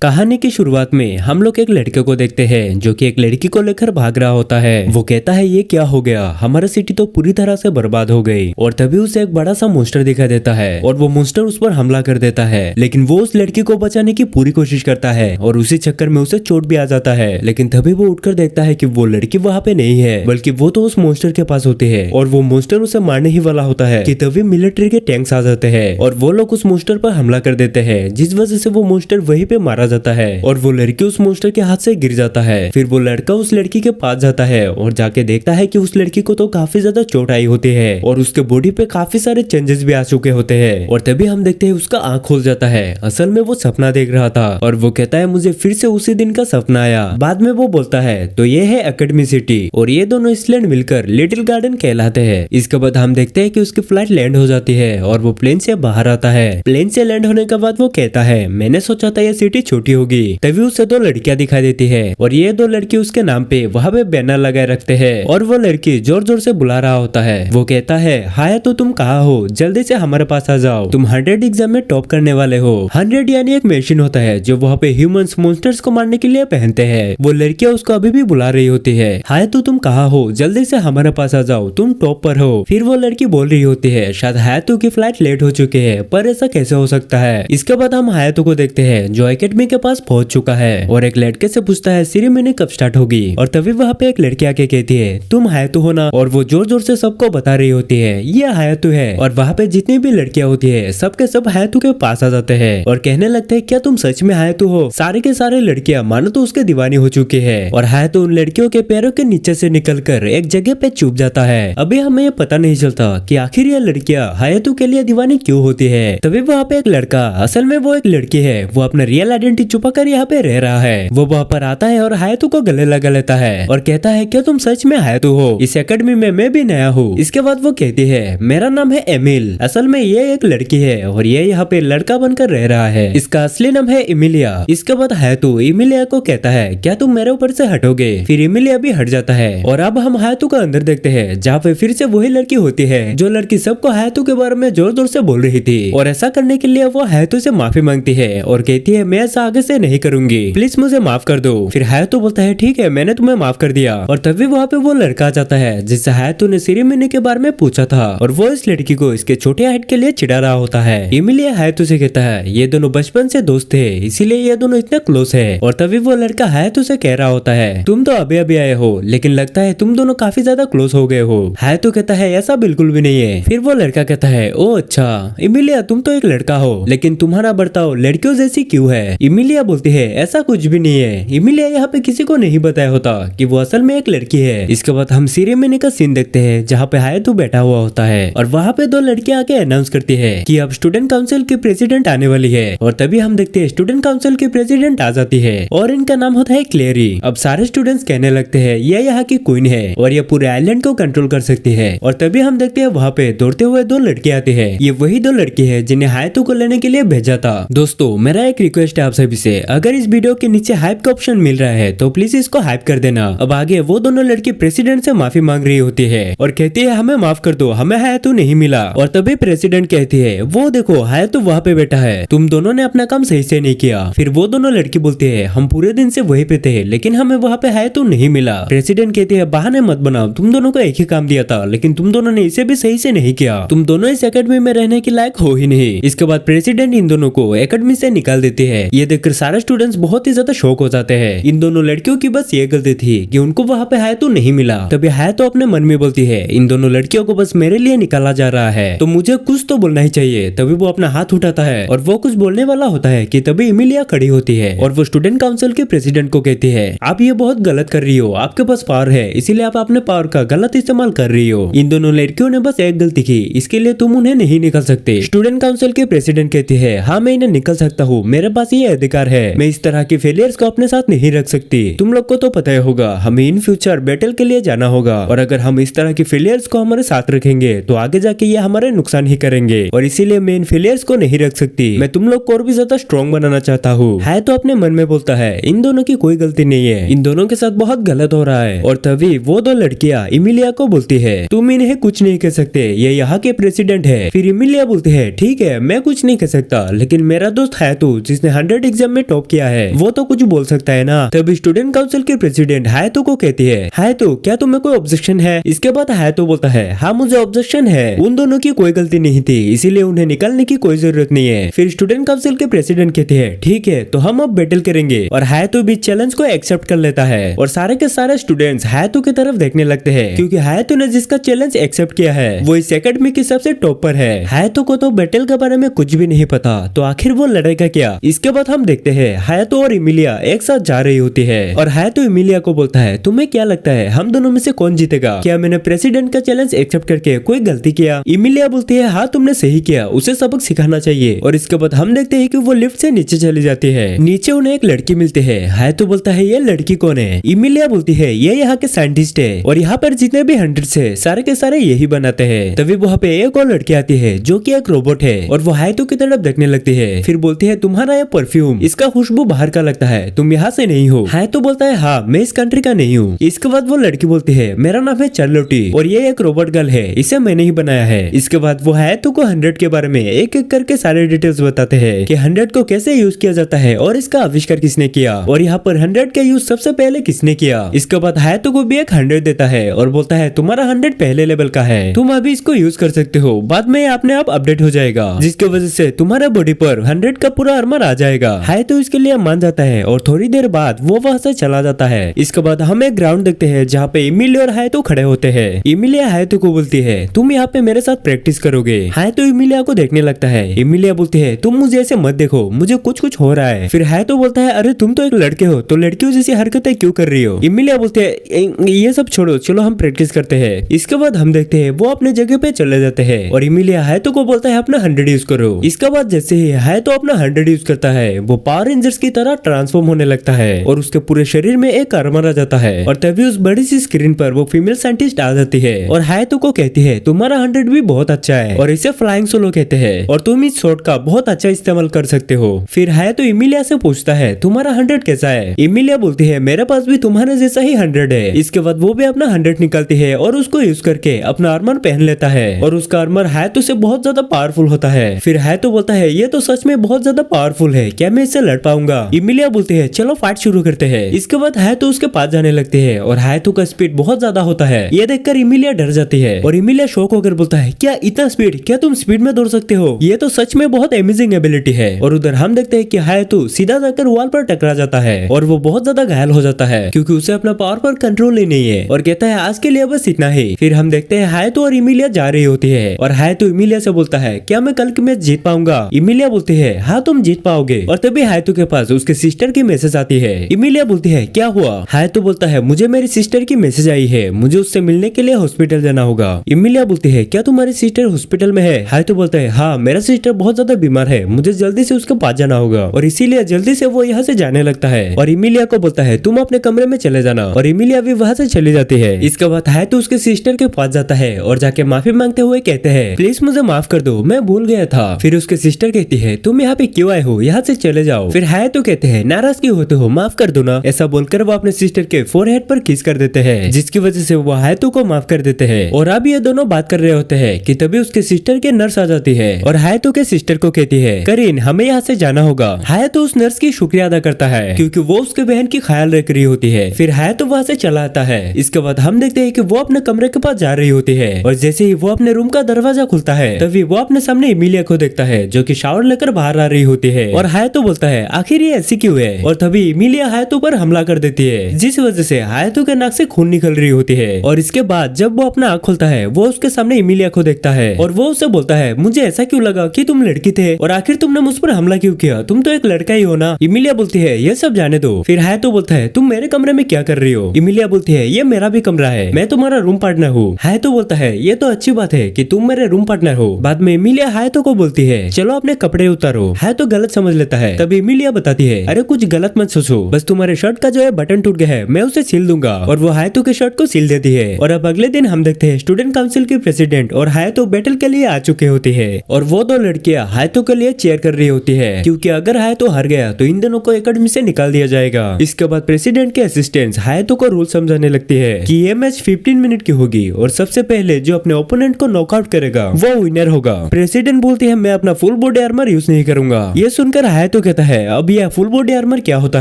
कहानी की शुरुआत में हम लोग एक लड़के को देखते हैं जो कि एक लड़की को लेकर भाग रहा होता है। वो कहता है ये क्या हो गया, हमारा सिटी तो पूरी तरह से बर्बाद हो गई। और तभी उसे एक बड़ा सा मॉन्स्टर दिखाई देता है और वो मॉन्स्टर उस पर हमला कर देता है। लेकिन वो उस लड़की को बचाने की पूरी कोशिश करता है और उसी चक्कर में उसे चोट भी आ जाता है। लेकिन तभी वो उठकर देखता है कि वो लड़की वहाँ पे नहीं है, बल्कि वो तो उस मॉन्स्टर के पास होती है और वो मॉन्स्टर उसे मारने ही वाला होता है कि तभी मिलिट्री के टैंक्स आ जाते हैं और वो लोग उस मॉन्स्टर पर हमला कर देते हैं, जिस वजह से वो मॉन्स्टर वहीं पे मारा जाता है और वो लड़की उस मॉन्स्टर के हाथ से गिर जाता है। फिर वो लड़का उस लड़की के पास जाता है और जाके देखता है कि उस लड़की को तो काफी ज्यादा चोट आई होती है और उसके बॉडी पे काफी सारे चेंजेस भी आ चुके होते हैं। और तभी हम देखते हैं उसका आंख खुल जाता है। असल में वो सपना देख रहा था और वो कहता है मुझे फिर से उसी दिन का सपना आया। बाद में वो बोलता है तो ये है एकेडमी सिटी और ये दोनों आइलैंड मिलकर लिटिल गार्डन कहलाते हैं। इसके बाद हम देखते हैं कि उसकी फ्लाइट लैंड हो जाती है और वो प्लेन से बाहर आता है। प्लेन से लैंड होने के बाद वो कहता है मैंने सोचा था ये सिटी छोटी होगी। तभी उसे दो लड़कियां दिखाई देती है और ये दो लड़की उसके नाम पे वहाँ पे बैनर लगाए रखते हैं और वो लड़की जोर जोर से बुला रहा होता है। वो कहता है हाय तो तुम कहाँ हो, जल्दी से हमारे पास आ जाओ, तुम 100 एग्जाम में टॉप करने वाले हो। 100 यानी एक मशीन होता है जो वहाँ पे ह्यूमंस मॉन्स्टर्स को मारने के लिए पहनते हैं। वो लड़कियां उसको अभी भी बुला रही होती है हाय तो तुम कहाँ हो, जल्दी से हमारे पास आ जाओ, तुम टॉप पर हो। फिर वो लड़की बोल रही होती है शायद हायतू की फ्लाइट लेट हो चुकी है, पर ऐसा कैसे हो सकता है। इसके बाद हम हायतू को देखते हैं जो एकेडमी के पास पहुंच चुका है और एक लड़के से पूछता है सेरेमनी कब स्टार्ट होगी। और तभी वहाँ पे एक लड़की आके कहती है तुम हायतू हो ना, और वो जोर जोर से सबको बता रही होती है ये हायतू है। और वहाँ पे जितनी भी लड़कियां होती है सबके सब हायतू के पास आ जाते हैं और कहने लगते हैं क्या तुम सच में हायतू हो। सारे के सारे लड़कियां मानो तो उसके दीवानी हो चुकी है और हायतू उन लड़कियों के पैरों के नीचे से निकलकर एक जगह पे छुप जाता है। अभी हमें ये पता नहीं चलता कि आखिर ये लड़कियां हायतू के लिए दीवानी क्यों होती है। तभी वहाँ पे एक लड़का, असल में वो एक लड़की है, वो अपना रियल आइडेंटिटी छुपा कर यहाँ पे रह रहा है। वो वहाँ पर आता है और हायतू को गले लगा लेता है और कहता है क्या तुम सच में हायतू हो, इस एकेडमी में मैं भी नया हूँ। इसके बाद वो कहती है मेरा नाम है एमिल, असल में ये एक लड़की है और ये यहाँ पे लड़का बनकर रह रहा है, इसका असली नाम है इमिलिया। इसके बाद हायतू इमिलिया को कहता है क्या तुम मेरे ऊपर से हटोगे। फिर इमिलिया भी हट जाता है और अब हम हायतू का अंदर देखते हैं जहाँ पे फिर से वही लड़की होती है जो लड़की सबको हायतू के बारे में जोर जोर से बोल रही थी। और ऐसा करने के लिए वो हायतू से माफी मांगती है और कहती है मैं ऐसा आगे से नहीं करूंगी, प्लीज मुझे माफ कर दो। फिर हायतू बोलता है ठीक है मैंने तुम्हें माफ कर दिया। और तभी वहाँ पे वो लड़का आ जाता है जिससे हायतू ने सेरेमनी के बारे में पूछा था और वो इस लड़की को इसके छोटे हाइट के लिए चिढ़ा रहा होता है। इमिलिया हायतू से कहता है ये दोनों बचपन से दोस्त थे इसीलिए ये दोनों इतने क्लोज है। और तभी वो लड़का हायतू से कह रहा होता है तुम तो अभी अभी आए हो लेकिन लगता है तुम दोनों काफी ज्यादा क्लोज हो गए हो। हायतू कहता है ऐसा बिल्कुल भी नहीं है। फिर वो लड़का कहता है ओ अच्छा इमिलिया तुम तो एक लड़का हो लेकिन तुम्हारा बर्ताव लड़कियों जैसी क्यों है। इमिलिया बोलती है ऐसा कुछ भी नहीं है। इमिलिया यहाँ पे किसी को नहीं बताया होता कि वो असल में एक लड़की है। इसके बाद हम सेरेमनी का सीन देखते हैं जहाँ पे हायतू बैठा हुआ होता है और वहाँ पे दो लड़कियां आके अनाउंस करती है कि अब स्टूडेंट काउंसिल की प्रेसिडेंट आने वाली है। और तभी हम देखते हैं स्टूडेंट काउंसिल की प्रेसिडेंट आ जाती है और इनका नाम होता है क्लेरी। अब सारे स्टूडेंट्स कहने लगते हैं ये यहाँ की क्वीन है और ये पूरे आइलैंड को कंट्रोल कर सकती है। और तभी हम देखते हैं वहाँ पे दौड़ते हुए दो लड़के आते हैं। ये वही दो लड़की है जिन्हें हायतू को लेने के लिए भेजा था। दोस्तों मेरा एक रिक्वेस्ट है आप सभी से, अगर इस वीडियो के नीचे हाइप का ऑप्शन मिल रहा है तो प्लीज इसको हाइप कर देना। अब आगे वो दोनों लड़की प्रेसिडेंट से माफी मांग रही होती है और कहती है हमें माफ कर दो, हमें हायतू नहीं मिला। और तभी प्रेसिडेंट कहती है वो देखो हायतू वहाँ पे बैठा है, तुम दोनों ने अपना काम सही से नहीं किया। फिर वो दोनों लड़की बोलती है हम पूरे दिन से वहीं पे थे लेकिन हमें वहाँ पे हायतू नहीं मिला। प्रेसिडेंट कहती है बहाने मत बनाओ, तुम दोनों को एक ही काम दिया था लेकिन तुम दोनों ने इसे भी सही से नहीं किया, तुम दोनों इस एकेडमी में रहने के लायक हो ही नहीं। इसके बाद प्रेसिडेंट इन दोनों को एकेडमी से निकाल देती है। ये देखकर सारे स्टूडेंट्स बहुत ही ज्यादा शॉक हो जाते हैं। इन दोनों लड़कियों की बस ये गलती थी कि उनको वहाँ पे हायतू नहीं मिला। तभी हायतू अपने मन में बोलती है इन दोनों लड़कियों को बस मेरे लिए निकाला जा रहा है तो मुझे कुछ तो बोलना ही चाहिए। तभी वो अपना हाथ उठाता है और वो कुछ बोलने वाला होता है कि तभी इमिलिया खड़ी होती है और वो स्टूडेंट काउंसिल के प्रेसिडेंट को कहती है आप ये बहुत गलत कर रही हो, आपके पास पावर है इसीलिए आप अपने पावर का गलत इस्तेमाल कर रही हो। इन दोनों लड़कियों ने बस एक गलती की, इसके लिए तुम उन्हें नहीं निकाल सकते। स्टूडेंट काउंसिल के प्रेसिडेंट कहती है हाँ मैं इन्हें निकल सकता हूँ, मेरे पास ये अधिकार है, मैं इस तरह के फेलियर्स को अपने साथ नहीं रख सकती। तुम लोग को तो पता ही होगा हमें इन फ्यूचर बैटल के लिए जाना होगा और अगर हम इस तरह के फेलियर्स को हमारे साथ रखेंगे तो आगे जाके ये हमारे नुकसान ही करेंगे और इसीलिए मैं इन फेलियर्स को नहीं रख सकती। मैं तुम लोग को और भी ज्यादा स्ट्रॉन्ग बनाना चाहता हूँ। है तो अपने मन में बोलता है इन दोनों की कोई गलती नहीं है, इन दोनों के साथ बहुत गलत हो रहा है। और तभी वो दो लड़कियां इमिलिया को बोलती है तुम इन्हें कुछ नहीं कह सकते, ये यहाँ के प्रेसिडेंट है। फिर इमिलिया बोलती है ठीक है मैं कुछ नहीं कह सकता लेकिन मेरा दोस्त है तो जिसने 100 एग्जाम में टॉप किया है वो तो कुछ बोल सकता है ना। तभी स्टूडेंट काउंसिल की प्रेसिडेंट हायतो को कहती है, हायतो क्या तुम्हें कोई ऑब्जेक्शन है? इसके बाद हायतो बोलता है, हाँ मुझे ऑब्जेक्शन है, उन दोनों की कोई गलती नहीं थी इसीलिए उन्हें निकालने की कोई जरूरत नहीं है। फिर स्टूडेंट काउंसिल के प्रेसिडेंट कहते हैं, ठीक है तो हम अब बैटल करेंगे। और हायतो भी चैलेंज को एक्सेप्ट कर लेता है और सारे के सारे स्टूडेंट्स हायतो की तरफ देखने लगते हैं क्योंकि हायतो ने जिसका चैलेंज एक्सेप्ट किया है वो इस एकेडमी की सबसे टॉप पर है। हायतो को तो बैटल के बारे में कुछ भी नहीं पता तो आखिर वो लड़ेगा क्या। इसके बाद हम देखते हैं हायतो और इमिलिया एक साथ जा रही होती है और हायतो इमिलिया को बोलता है, तुम्हें क्या लगता है हम दोनों में से कौन जीतेगा? क्या मैंने प्रेसिडेंट का चैलेंज एक्सेप्ट करके कोई गलती किया? इमिलिया बोलती है, हाँ तुमने सही किया, उसे सबक सिखाना चाहिए। और इसके बाद हम देखते हैं कि वो लिफ्ट से नीचे चली जाती है। नीचे उन्हें एक लड़की मिलती है। हायतो बोलता है, ये लड़की कौन है? इमिलिया बोलती है, ये यहाँ के साइंटिस्ट है और यहाँ पर जितने भी हंड्रेड्स है सारे के सारे यही बनाते हैं। तभी वहाँ पे एक और लड़की आती है जो कि एक रोबोट है और वो हायतो की तरफ देखने लगती है। फिर बोलती है, तुम्हारा ये परफ्यूम इसका खुशबू बाहर का लगता है, तुम यहाँ से नहीं हो? हायतो बोलता है, हाँ मैं इस कंट्री का नहीं हूँ। इसके बाद वो लड़की बोलती है, मेरा नाम है चार्लोटी और ये एक रोबोट गर्ल है, इसे मैंने ही बनाया है। इसके बाद वो हायतो को 100 के बारे में एक एक करके सारे डिटेल्स बताते हैं कि 100 को कैसे यूज किया जाता है और इसका आविष्कार किसने किया और यहाँ पर 100 का यूज सबसे पहले किसने किया। इसके बाद हायतो को भी एक 100 देता है और बोलता है, तुम्हारा 100 पहले लेवल का है, तुम अभी इसको यूज कर सकते हो, बाद में अपने आप अपडेट हो जाएगा जिसकी वजह से तुम्हारे बॉडी पर 100 का पूरा आर्मर आ जाएगा। हायतो इसके लिए मान जाता है और थोड़ी देर बाद वो वहाँ से चला जाता है। इसके बाद हम एक ग्राउंड देखते हैं जहाँ पे इमिलिया और हायतो खड़े होते हैं। इमिलिया हायतो को बोलती है, तुम यहाँ पे मेरे साथ प्रैक्टिस करोगे। हायतो इमिलिया को देखने लगता है। इमिलिया बोलती है, तुम मुझे ऐसे मत देखो, मुझे कुछ कुछ हो रहा है। फिर हायतो बोलता है, अरे तुम तो एक लड़के हो तो लड़कियों जैसी हरकतें क्यों कर रही हो? इमिलिया बोलते है, ये सब छोड़ो, चलो हम प्रैक्टिस करते हैं। इसके बाद हम देखते हैं वो अपने जगह पे चले जाते हैं और इमिलिया हायतो को बोलता है, अपना 100 यूज करो। इसके बाद जैसे ही हायतो अपना 100 यूज करता है वो पावर रेंजर्स की तरह ट्रांसफॉर्म होने लगता है और उसके पूरे शरीर में एक आर्मर आ जाता है। और तभी उस बड़ी सी स्क्रीन पर वो फीमेल साइंटिस्ट आ जाती है और हायतो को कहती है, तुम्हारा 100 भी बहुत अच्छा है और इसे फ्लाइंग सोलो कहते हैं और तुम इस शॉट का बहुत अच्छा इस्तेमाल कर सकते हो। फिर हायतो इमिलिया से पूछता है, तुम्हारा 100 कैसा है? इमिलिया बोलती है, मेरे पास भी तुम्हारे जैसा ही 100 है। इसके बाद वो भी अपना 100 निकालती है और उसको यूज करके अपना आर्मर पहन लेता है और उसका आर्मर हायतो से बहुत ज्यादा पावरफुल होता है। फिर हायतो बोलता है, ये तो सच में बहुत ज्यादा पावरफुल है, क्या मैं इससे लड़ पाऊंगा? इमिलिया बोलती है, चलो फाइट शुरू करते हैं। इसके बाद हायतो उसके पास जाने लगती है और हायतो का स्पीड बहुत ज्यादा होता है। ये देखकर इमिलिया डर जाती है और इमिलिया शॉक होकर बोलता है, क्या इतना स्पीड? क्या तुम स्पीड में दौड़ सकते हो? ये तो सच में बहुत अमेजिंग एबिलिटी है। और उधर हम देखते हैं कि हायतो सीधा जाकर वॉल पर टकरा जाता है और वो बहुत ज्यादा घायल हो जाता है क्योंकि उसे अपना पावर पर कंट्रोल ही नहीं है और कहता है, आज के लिए बस इतना ही। फिर हम देखते हैं हायतो और इमिलिया जा रही होती है और हायतो इमिलिया से बोलता है, क्या मैं कल की मैच जीत पाऊंगा? इमिलिया बोलती है, हाँ तुम जीत पाओगे। और तभी हायतो के पास उसके सिस्टर की मैसेज आती है। इमिलिया बोलती है, क्या हुआ? हायतो बोलता है, मुझे मेरी सिस्टर की मैसेज आई है, मुझे उससे मिलने के लिए हॉस्पिटल जाना होगा। इमिलिया बोलती है, क्या तुम्हारी सिस्टर हॉस्पिटल में है? हायतो बोलता है, हाँ मेरा सिस्टर बहुत ज्यादा बीमार है, मुझे जल्दी से उसके पास जाना होगा और इसीलिए जल्दी से वो यहाँ से जाने लगता है। और इमिलिया को बोलता है, तुम अपने कमरे में चले जाना और इमिलिया भी वहाँ से चली जाती है। इसके बाद हायतो उसके सिस्टर के पास जाता है और जाके माफी मांगते हुए कहते हैं, प्लीज मुझे माफ कर दो, मैं भूल गया था। फिर उसके सिस्टर कहती है, तुम यहाँ पे क्यों आए हो, यहाँ से चले जाओ। फिर हायतो कहते हैं, नाराज क्यों होते हो, माफ कर दो ना। ऐसा बोलकर वो अपने सिस्टर के फोरहेड पर किस कर देते हैं जिसकी वजह से वो हायतो को माफ कर देते हैं। और अब ये दोनों बात कर रहे होते हैं कि तभी उसके सिस्टर के नर्स आ जाती है और हायतो के सिस्टर को कहती है, करीन हमें यहाँ से जाना होगा। हायतो उस नर्स की शुक्रिया अदा करता है क्योंकि वो उसके बहन की ख्याल रख रही होती है। फिर हायतो वहाँ से चला आता है। इसके बाद हम देखते हैं कि वो अपने कमरे के पास जा रही होती है और जैसे ही वो अपने रूम का दरवाजा खुलता है तभी वो अपने सामने इमिलिया को देखता है जो कि शावर लेकर बाहर आ रही होती है। और हायतो बोलता है, आखिर ये ऐसी क्यों है? और तभी इमिलिया हायतो पर हमला कर देती है जिस वजह से हायतो के नाक से खून निकल रही होती है। और इसके बाद जब वो अपना आँख खोलता है वो उसके सामने इमिलिया को देखता है और वो उससे बोलता है, मुझे ऐसा क्यों लगा कि तुम लड़की थे और आखिर तुमने मुझ पर हमला क्यों किया? तुम तो एक लड़का ही हो ना। इमिलिया बोलती है, ये सब जाने दो। फिर हायतो बोलता है, तुम मेरे कमरे में क्या कर रही हो? इमिलिया बोलती है, ये मेरा भी कमरा है, मैं तुम्हारा रूम पार्टनर हूँ। हायतो बोलता है, ये तो अच्छी बात है कि तुम मेरे रूम पार्टनर हो। बाद में इमिलिया हायतो को बोलती है, चलो अपने कपड़े उतारो। हायतो गलत समझ लेता है। तभी इमिलिया बताती है, अरे कुछ गलत मत सोचो, बस तुम्हारे शर्ट का जो है बटन टूट गया है, मैं उसे सिल दूंगा। और वो हायतो के शर्ट को सिल देती है। और अब अगले दिन हम देखते हैं स्टूडेंट काउंसिल की प्रेसिडेंट और हायतो बैटल के लिए आ चुके होती है और वो दो लड़कियां हायतो के लिए चेयर कर रही होती है क्योंकि अगर हायतो हार गया तो इन दोनों को एकेडमी से निकाल दिया जाएगा। इसके बाद प्रेसिडेंट के असिस्टेंट्स हायतो को रूल समझाने लगती है कि ये मैच 15 मिनट की होगी और सबसे पहले जो अपने ओपोनेंट को नॉकआउट करेगा वो विनर होगा। प्रेसिडेंट बोलती है, मैं अपना फुल बॉडी आर्मर यूज नहीं करूंगा। ये सुनकर हायतो तो कहता है अब यह फुल बॉडी आर्मर क्या होता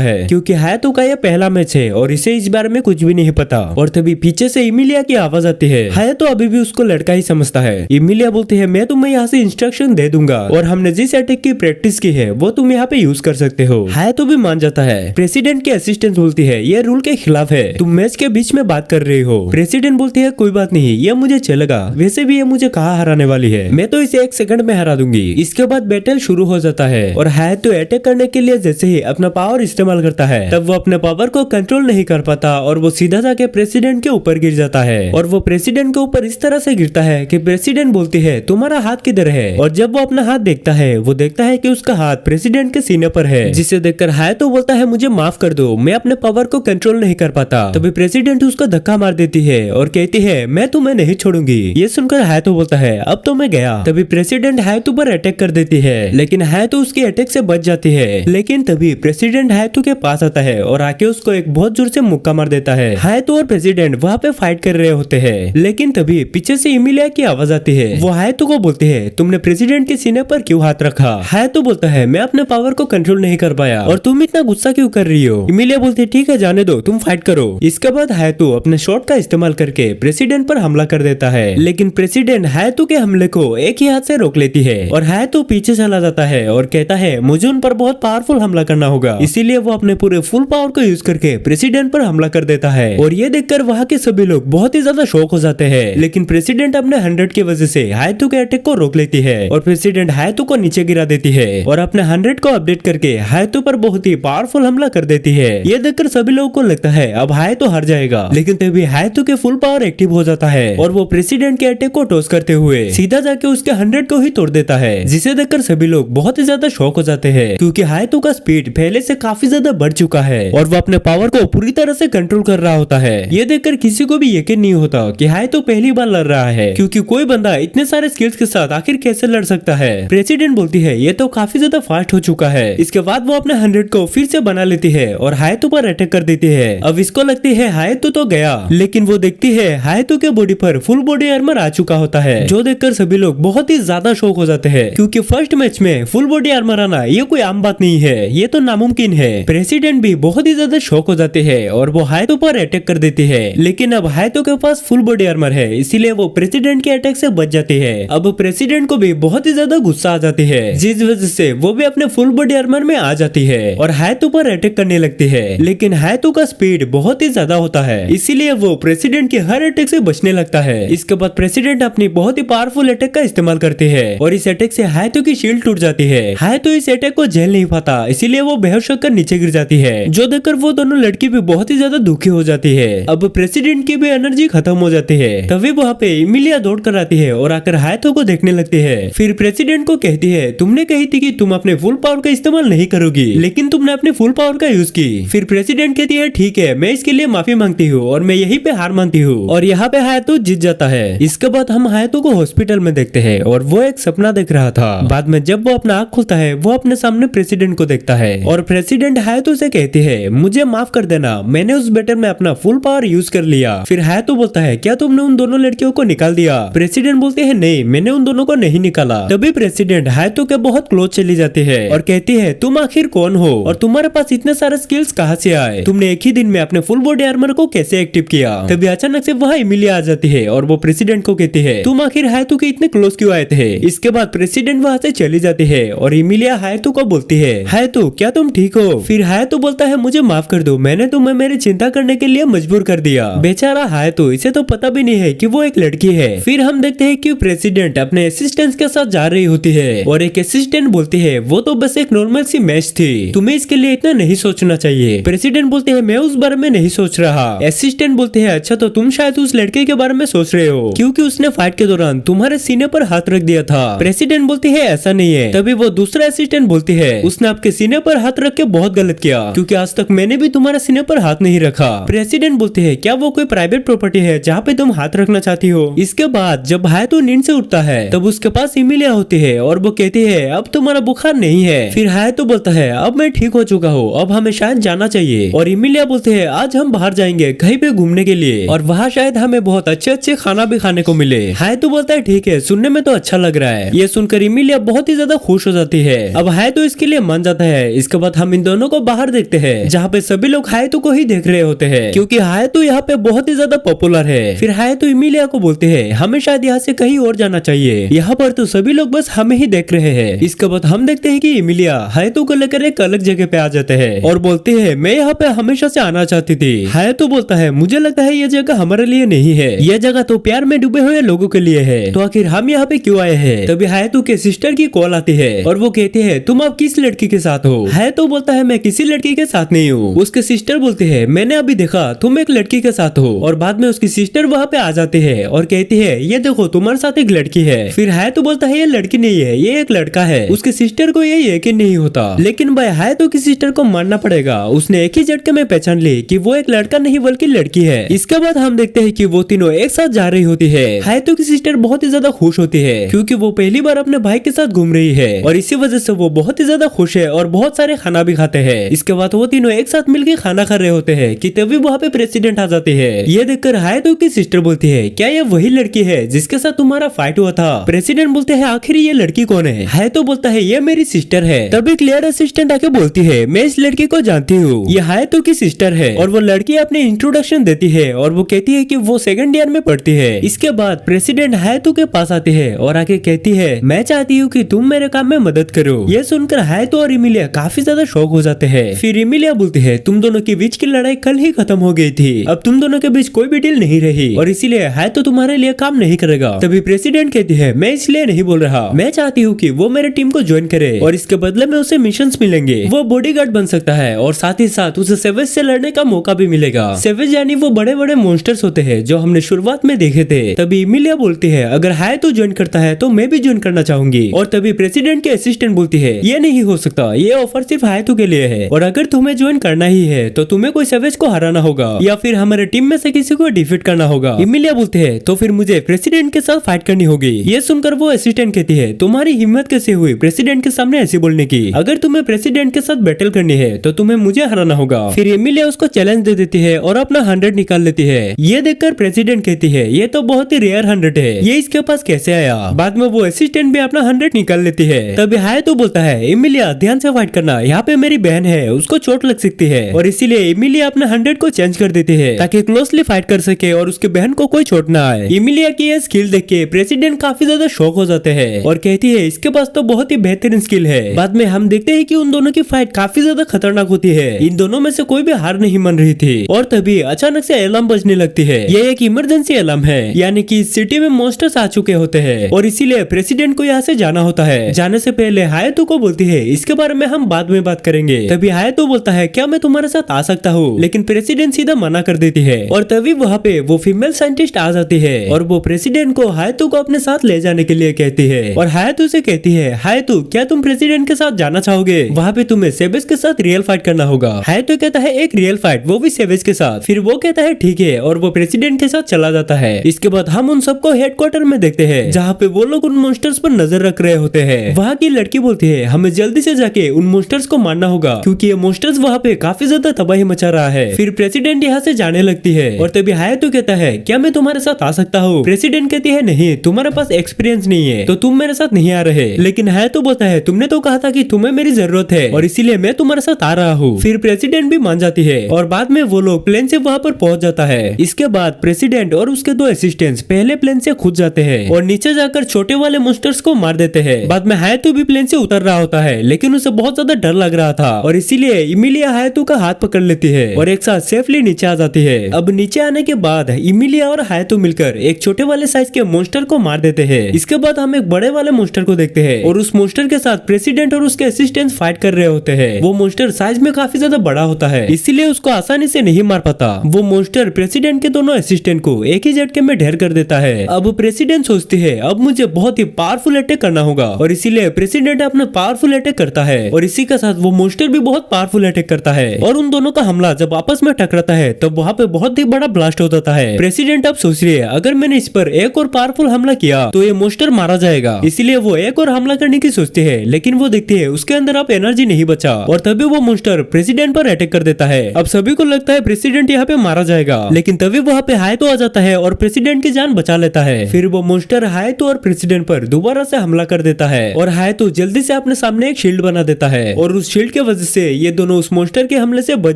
है, क्योंकि हायातो का यह पहला मैच है और इसे इस बारे में कुछ भी नहीं पता। और तभी पीछे से इमिलिया की आवाज आती है। हायातो अभी भी उसको लड़का ही समझता है। इमिलिया बोलती है मैं तुम्हें यहाँ से इंस्ट्रक्शन दे दूंगा और हमने जिस अटैक की प्रैक्टिस की है वो तुम यहाँ पे यूज कर सकते हो। हायातो भी मान जाता है। प्रेसिडेंट की असिस्टेंट बोलती है ये रूल के खिलाफ है, तुम मैच के बीच में बात कर रही हो। प्रेसिडेंट बोलती है कोई बात नहीं, ये मुझे चलेगा, वैसे भी ये मुझे कहाँ हराने वाली है, मैं तो इसे 1 सेकंड में हरा दूंगी। इसके बाद बैटल शुरू हो जाता है और हायातो अटैक करने के लिए जैसे ही अपना पावर इस्तेमाल करता है तब वो अपने पावर को कंट्रोल नहीं कर पाता और वो सीधा जाके प्रेसिडेंट के ऊपर गिर जाता है। और वो प्रेसिडेंट के ऊपर इस तरह से गिरता है कि प्रेसिडेंट बोलती है तुम्हारा हाथ किधर है, और जब वो अपना हाथ देखता है वो देखता है कि उसका हाथ प्रेसिडेंट के सीने पर है, जिसे देखकर हायातो बोलता है मुझे माफ कर दो, मैं अपने पावर को कंट्रोल नहीं कर पाता। तभी प्रेसिडेंट उसको धक्का मार देती है और कहती है मैं तुम्हें नहीं छोड़ूंगी। ये सुनकर हायातो बोलता है अब तो मैं गया। तभी प्रेसिडेंट हायातो पर अटैक कर देती है, लेकिन हायातो उसके अटैक से बच जाती है। लेकिन तभी प्रेसिडेंट हायातो के पास आता है और आके उसको एक बहुत जोर से मुक्का मार देता है। हायातो और प्रेसिडेंट वहाँ पे फाइट कर रहे होते हैं, लेकिन तभी पीछे से इमिलिया की आवाज आती है। वो हायातो को बोलती है तुमने प्रेसिडेंट के सीने पर क्यों हाथ रखा। हायातो बोलता है मैं अपने पावर को कंट्रोल नहीं कर पाया और तुम इतना गुस्सा क्यों कर रही हो। इमिलिया बोलती है ठीक है जाने दो, तुम फाइट करो। इसके बाद हायातो अपने शॉट का इस्तेमाल करके प्रेसिडेंट पर हमला कर देता है, लेकिन प्रेसिडेंट हायातो के हमले को एक ही हाथ से रोक लेती है और हायातो पीछे चला जाता है और कहता है मुझे उन पर बहुत पावरफुल हमला करना होगा। इसीलिए वो अपने पूरे फुल पावर को यूज करके प्रेसिडेंट पर हमला कर देता है। और ये देखकर वहाँ के सभी लोग बहुत ही ज्यादा शॉक हो जाते हैं, लेकिन प्रेसिडेंट अपने 100 की वजह से हायातो के अटैक को रोक लेती है और प्रेसिडेंट हायातो को नीचे गिरा देती है और अपने 100 को अपडेट करके हायातो पर बहुत ही पावरफुल हमला कर देती है। ये देखकर सभी लोगों को लगता है अब हायातो हार जाएगा, लेकिन तभी हायातो के फुल पावर एक्टिव हो जाता है और वो प्रेसिडेंट के अटैक को टॉस करते हुए सीधा जाके उसके 100 को ही तोड़ देता है, जिसे देखकर सभी लोग बहुत ही ज्यादा शॉक हो जाते हैं, क्योंकि हायातो का स्पीड पहले से काफी ज्यादा बढ़ चुका है और वो अपने पावर को पूरी तरह से कंट्रोल कर रहा होता है। ये देखकर किसी को भी यकीन नहीं होता कि हायातो पहली बार लड़ रहा है, क्योंकि कोई बंदा इतने सारे स्किल्स के साथ आखिर कैसे लड़ सकता है। प्रेसिडेंट बोलती है ये तो काफी ज्यादा फास्ट हो चुका है। इसके बाद वो अपने 100 को फिर से बना लेती है और हायातो पर अटैक कर देती है। अब इसको लगती है हायातो तो गया, लेकिन वो देखती है हायातो के बॉडी पर फुल बॉडी आर्मर आ चुका होता है, जो देखकर सभी लोग बहुत ही ज्यादा शॉक हो जाते हैं, क्योंकि फर्स्ट मैच में फुल बॉडी आर्मर आना ये कोई आम बात नहीं है, ये तो नामुमकिन है। प्रेसिडेंट भी बहुत ही ज्यादा शॉक हो जाते हैं और वो हायातो पर अटैक कर देती है, लेकिन अब हायातो के पास फुल बॉडी आर्मर है, इसीलिए वो प्रेसिडेंट के अटैक से बच जाती है। अब प्रेसिडेंट को भी बहुत ही ज्यादा गुस्सा आ जाती है, जिस वजह से वो भी अपने फुल बॉडी आर्मर में आ जाती है और हायातो पर अटैक करने लगती है, लेकिन हायातो का स्पीड बहुत ही ज्यादा होता है, इसीलिए वो प्रेसिडेंट के हर अटैक से बचने लगता है। इसके बाद प्रेसिडेंट अपनी बहुत ही पावरफुल अटैक का इस्तेमाल करते हैं और इस अटैक से हायातो की शील्ड टूट जाती है। हायातो इस अटैक को झेल नहीं पाता, इसीलिए वो बेहोश होकर नीचे गिर जाती है, जो देखकर वो दोनों लड़की भी बहुत ही ज्यादा दुखी हो जाती है। अब प्रेसिडेंट की भी एनर्जी खत्म हो जाती है। तभी वहाँ पे इमिलिया दौड़ कर आती है और आकर हायातो को देखने लगती है। फिर प्रेसिडेंट को कहती है तुमने कही थी कि तुम अपने फुल पावर का इस्तेमाल नहीं करोगी, लेकिन तुमने अपने फुल पावर का यूज की। फिर प्रेसिडेंट कहती है ठीक है, मैं इसके लिए माफी मांगती हूँ और मैं यहीं पे हार मानती हूँ, और यहाँ पे हायातो जीत जाता है। इसके बाद हम हायातो को हॉस्पिटल में देखते हैं और वो एक सपना देख रहा था। बाद में जब वो अपना आँख खोलता है वो अपने सामने प्रेसिडेंट को देखता है और प्रेसिडेंट हायातो से कहती है मुझे माफ कर देना, मैंने उस बैटल में अपना फुल पावर यूज कर लिया। फिर हायातो बोलता है क्या तुमने उन दोनों लड़कियों को निकाल दिया। प्रेसिडेंट बोलते हैं नहीं, मैंने उन दोनों को नहीं निकाला। तभी प्रेसिडेंट हायातो के बहुत क्लोज चली जाती है और कहती है तुम आखिर कौन हो और तुम्हारे पास इतने सारे स्किल्स कहाँ से आए, तुमने एक ही दिन में अपने फुल बॉडी आर्मर को कैसे एक्टिव किया। तभी अचानक से वहाँ इमिलिया आ जाती है और वो प्रेसिडेंट को कहती है तुम आखिर हायातो के इतने क्लोज क्यों आए थे। इसके बाद प्रेसिडेंट वहाँ से चली जाती है और इमिलिया हायातो को बोलती है हायातो क्या तुम ठीक हो। फिर हायातो बोलता है मुझे माफ कर दो, मैंने तुम्हें मेरी चिंता करने के लिए मजबूर कर दिया। बेचारा हायातो, इसे तो पता भी नहीं है कि वो एक लड़की है। फिर हम देखते हैं कि प्रेसिडेंट अपने असिस्टेंट के साथ जा रही होती है और एक असिस्टेंट बोलती है वो तो बस एक नॉर्मल सी मैच थी, तुम्हें इसके लिए इतना नहीं सोचना चाहिए। प्रेसिडेंट बोलते हैं मैं उस बारे में नहीं सोच रहा। असिस्टेंट बोलते हैं अच्छा तो तुम शायद उस लड़के के बारे में सोच रहे हो, क्योंकि उसने फाइट के दौरान तुम्हारे सीने पर हाथ रख दिया था। प्रेसिडेंट बोलती है ऐसा नहीं है। तभी वो दूसरा असिस्टेंट बोलती है उसने आपके सीने पर हाथ रख के बहुत गलत किया, क्योंकि आज तक मैंने भी तुम्हारे सीने पर हाथ नहीं रखा। प्रेसिडेंट बोलते हैं क्या वो कोई प्राइवेट प्रॉपर्टी है जहाँ पे तुम हाथ रखना चाहती हो। इसके बाद जब हायातो नींद से उठता है तब उसके पास इमिलिया होती है और वो कहती है अब तुम्हारा बुखार नहीं है। फिर हायातो बोलता है अब मैं ठीक हो चुका हूँ, अब हमें शायद जाना चाहिए। और इमिलिया बोलते हैं आज हम बाहर जाएंगे कहीं पे घूमने के लिए और वहाँ शायद हमें बहुत अच्छे अच्छे खाना भी खाने को मिले। हायातो बोलता है ठीक है, सुनने में तो अच्छा लग रहा है। ये सुनकर इमिलिया बहुत ही ज्यादा खुश हो जाती है। अब हायातो इसके लिए मान जाता है। इसके बाद हम इन दोनों को बाहर देखते हैं, जहाँ पे सभी लोग हायातो को ही देख रहे होते हैं, क्योंकि हायातो यहाँ पे बहुत ही ज्यादा पॉपुलर है। फिर हायातो इमिलिया को बोलते हैं हमें शायद यहाँ से कहीं और जाना चाहिए, यहाँ पर तो सभी लोग बस हमें ही देख रहे हैं। इसके बाद हम देखते हैं कि इमिलिया हायातो को लेकर एक अलग जगह पे आ जाते हैं और बोलते हैं मैं यहाँ पे हमेशा से आना चाहती थी। हायातो बोलता है मुझे लगता है ये जगह हमारे लिए नहीं है, ये जगह तो प्यार में डूबे हुए लोगों के लिए है, तो आखिर हम यहाँ पे क्यों आए हैं। तभी हायातो के सिस्टर की कॉल आती है और वो कहते हैं तुम अब किस लड़की के साथ हो। हायातो बोलता है मैं किसी लड़की के साथ नहीं हूँ। उसके सिस्टर बोलते हैं मैंने अभी देखा तुम एक लड़की के साथ हो, और बाद में उसकी सिस्टर वहाँ पे आ जाती है और कहती है ये देखो तुम्हारे साथ एक लड़की है। फिर हायातो बोलता है ये लड़की नहीं है, ये एक लड़का है। उसके सिस्टर को ये यकीन नहीं होता, लेकिन भाई हायातो की सिस्टर को मानना पड़ेगा, उसने एक ही झटके में पहचान ली कि वो एक लड़का नहीं बल्कि लड़की है। इसके बाद हम देखते हैं कि वो तीनों एक साथ जा रही होती है। हायातो की सिस्टर बहुत ही ज्यादा खुश होती है क्योंकि वो पहली बार अपने भाई के साथ घूम रही है और इसी वजह से वो बहुत ही ज्यादा खुश है और बहुत सारे खाना भी खाते हैं। इसके बाद वो तीनों एक साथ मिलकर खाना खा रहे होते हैं कि तभी वहाँ पे प्रेसिडेंट आ जाती है। ये देखकर हायातो की सिस्टर बोलती है क्या ये वही लड़की है जिसके साथ तुम्हारा फाइट हुआ था। प्रेसिडेंट बोलते हैं आखिर ये लड़की कौन है। हायातो बोलता है ये मेरी सिस्टर है। तभी क्लियर असिस्टेंट आके बोलती है मैं इस लड़की को जानती हूँ, ये हायातो की सिस्टर है। और वो लड़की अपने इंट्रोडक्शन देती है और वो कहती है कि वो सेकंड ईयर में पढ़ती है। इसके बाद प्रेसिडेंट हायातो के पास आती है और आके कहती है मैं चाहती हूँ कि तुम मेरे काम में मदद करो। ये सुनकर हायातो और इमिलिया काफी ज्यादा शॉक हो जाते हैं। फिर इमिलिया बोलती है तुम दोनों के बीच की लड़ाई कल ही खत्म हो गई थी, अब तुम दोनों के बीच कोई भी डील नहीं रही और इसीलिए हायातो तुम्हारे लिए काम नहीं करेगा। तभी प्रेसिडेंट कहती है मैं इसलिए नहीं बोल रहा, मैं चाहती हूँ कि वो मेरे टीम को ज्वाइन करे और इसके बदले में उसे मिशंस मिलेंगे, वो बॉडीगार्ड बन सकता है और साथ ही साथ उसे सेवेज से लड़ने का मौका भी मिलेगा। सेवेज यानी वो बड़े बड़े मॉन्स्टर्स होते हैं जो हमने शुरुआत में देखे थे। तभी इमिलिया बोलती है अगर हायातो ज्वाइन करता है तो मैं भी ज्वाइन करना चाहूंगी। और तभी प्रेसिडेंट के असिस्टेंट बोलती है ये नहीं हो सकता, ये ऑफर सिर्फ हायातो के लिए है और अगर तुम्हें ज्वाइन करना ही है तो तुम्हें कोई सेवेज को हराना होगा या फिर हमारे टीम में से किसी को डिफीट करना होगा। इमिलिया बोलते हैं तो फिर मुझे प्रेसिडेंट के साथ फाइट करनी होगी। ये सुनकर वो असिस्टेंट कहती है तुम्हारी हिम्मत कैसे हुई प्रेसिडेंट के सामने ऐसे बोलने की, अगर तुम्हें प्रेसिडेंट के साथ बैटल करनी है तो तुम्हें मुझे हराना होगा। फिर इमिलिया उसको चैलेंज दे देती है और अपना 100 निकाल लेती है। ये देखकर प्रेसिडेंट कहती है ये तो बहुत ही रेयर 100 है, ये इसके पास कैसे आया। बाद में वो असिस्टेंट भी अपना 100 निकाल लेती है। तभी हायातो बोलता है इमिलिया ध्यान से फाइट करना, यहाँ पे मेरी बहन है उसको चोट लग सकती है और इसीलिए इमिलिया अपना 100 को चेंज कर देती है ताकि क्लोजली फाइट कर सके और उसके बहन को कोई चोट ना आए। इमिलिया की ये स्किल देख के प्रेसिडेंट काफी ज्यादा शॉक हो जाते हैं और कहती है इसके पास तो बहुत ही बेहतरीन स्किल है। बाद में हम देखते हैं कि उन दोनों की फाइट काफी ज्यादा खतरनाक होती है, इन दोनों में से कोई भी हार नहीं मान रही थी। और तभी अचानक से अलार्म बजने लगती है। ये एक इमरजेंसी अलार्म है, यानी कि इस सिटी में मॉन्स्टर्स आ चुके होते हैं और इसीलिए प्रेसिडेंट को यहाँ से जाना होता है। जाने से पहले हायातो को बोलती है इसके बारे में हम बाद में बात करेंगे। तभी हायातो बोलता है क्या मैं तुम्हारे साथ आ सकता हूँ, लेकिन प्रेसिडेंट सीधा मना कर देती है। और तभी वहाँ पे वो फीमेल साइंटिस्ट आ जाती है और वो प्रेसिडेंट को हायातो को अपने साथ ले जाने के लिए कहती है और हायातो से कहती है हायातो क्या तुम प्रेसिडेंट के साथ जाना चाहोगे, वहाँ पे तुम्हें सेवेज के साथ रियल फाइट करना होगा। हायातो कहता है एक रियल फाइट, वो भी सेवेज के साथ। फिर वो कहता है ठीक है और वो प्रेसिडेंट के साथ चला जाता है। इसके बाद हम उन सबको हेडक्वार्टर में देखते हैं जहाँ पे वो लोग उन मॉन्स्टर्स पर नजर रख रहे होते हैं। वहाँ की लड़की बोलती है हमें जल्दी से जाके उन मॉन्स्टर्स को मारना होगा क्योंकि ये मॉन्स्टर्स वहाँ पे काफी ज्यादा तबाही मचा रहा है। फिर प्रेसिडेंट यहाँ से जाने लगती है और तभी हायातो कहता है क्या मैं तुम्हारे साथ आ सकता हूँ। प्रेसिडेंट कहती है नहीं, तुम्हारे पास एक्सपीरियंस नहीं है तो तुम मेरे साथ नहीं आ रहे। लेकिन हायातो बोलता है तुमने तो कहा था कि तुम्हें मेरी जरूरत है और इसीलिए मैं तुम्हारे साथ आ रहा हूँ। फिर प्रेसिडेंट भी मान जाती है और बाद में वो लोग प्लेन से वहाँ पर पहुंच जाता है। इसके बाद प्रेसिडेंट और उसके 2 असिस्टेंट्स पहले प्लेन से कूद जाते हैं और नीचे जाकर छोटे वाले मॉन्स्टर्स को मार देते हैं। बाद में हायातो भी प्लेन से उतर रहा होता है लेकिन उसे बहुत ज्यादा डर लग रहा था और इसीलिए इमिलिया हायातो का हाथ पकड़ लेती है और एक साथ सेफली नीचे आ जाती है। अब नीचे आने के बाद इमिलिया और हायातो मिलकर एक छोटे वाले साइज के मॉन्स्टर को मार देते हैं। इसके बाद हम एक बड़े वाले मॉन्स्टर को देखते हैं और उस मॉन्स्टर के साथ प्रेसिडेंट और उसके असिस्टेंट्स फाइट कर रहे होते हैं। वो मॉन्स्टर साइज में काफी ज्यादा बड़ा होता है इसीलिए उसको आसानी से नहीं मार पाता। वो मॉन्स्टर प्रेसिडेंट के दोनों असिस्टेंट को एक ही झटके में ढेर कर देता है। अब प्रेसिडेंट सोचती है अब मुझे बहुत ही पावरफुल अटैक करना होगा और इसीलिए प्रेसिडेंट अपना पावरफुल अटैक करता है और इसी के साथ वो मॉन्स्टर भी बहुत पावरफुल अटैक करता है और उन दोनों का हमला जब आपस में टकराता है तब वहाँ पे बहुत ही बड़ा ब्लास्ट हो जाता है। प्रेसिडेंट अब सोच रही है अगर मैंने इस पर एक और पावरफुल हमला किया तो ये मॉन्स्टर मारा जाएगा, इसीलिए वो एक और हमला करने की सोचती है लेकिन वो देखती है उसके अंदर अब एनर्जी नहीं बचा और तभी वो मॉन्स्टर प्रेसिडेंट पर अटैक कर देता है। अब सभी को लगता है प्रेसिडेंट यहाँ पे मारा जाएगा लेकिन तभी वहाँ पे हायातो आ जाता है और प्रेसिडेंट की जान बचा लेता है। फिर वो मॉन्स्टर हायातो और प्रेसिडेंट पर दोबारा से हमला कर देता है और हायातो जल्दी से अपने सामने सामने एक शील्ड बना देता है और उस शील्ड के वजह से ये दोनों उस मॉन्स्टर के हमले से बच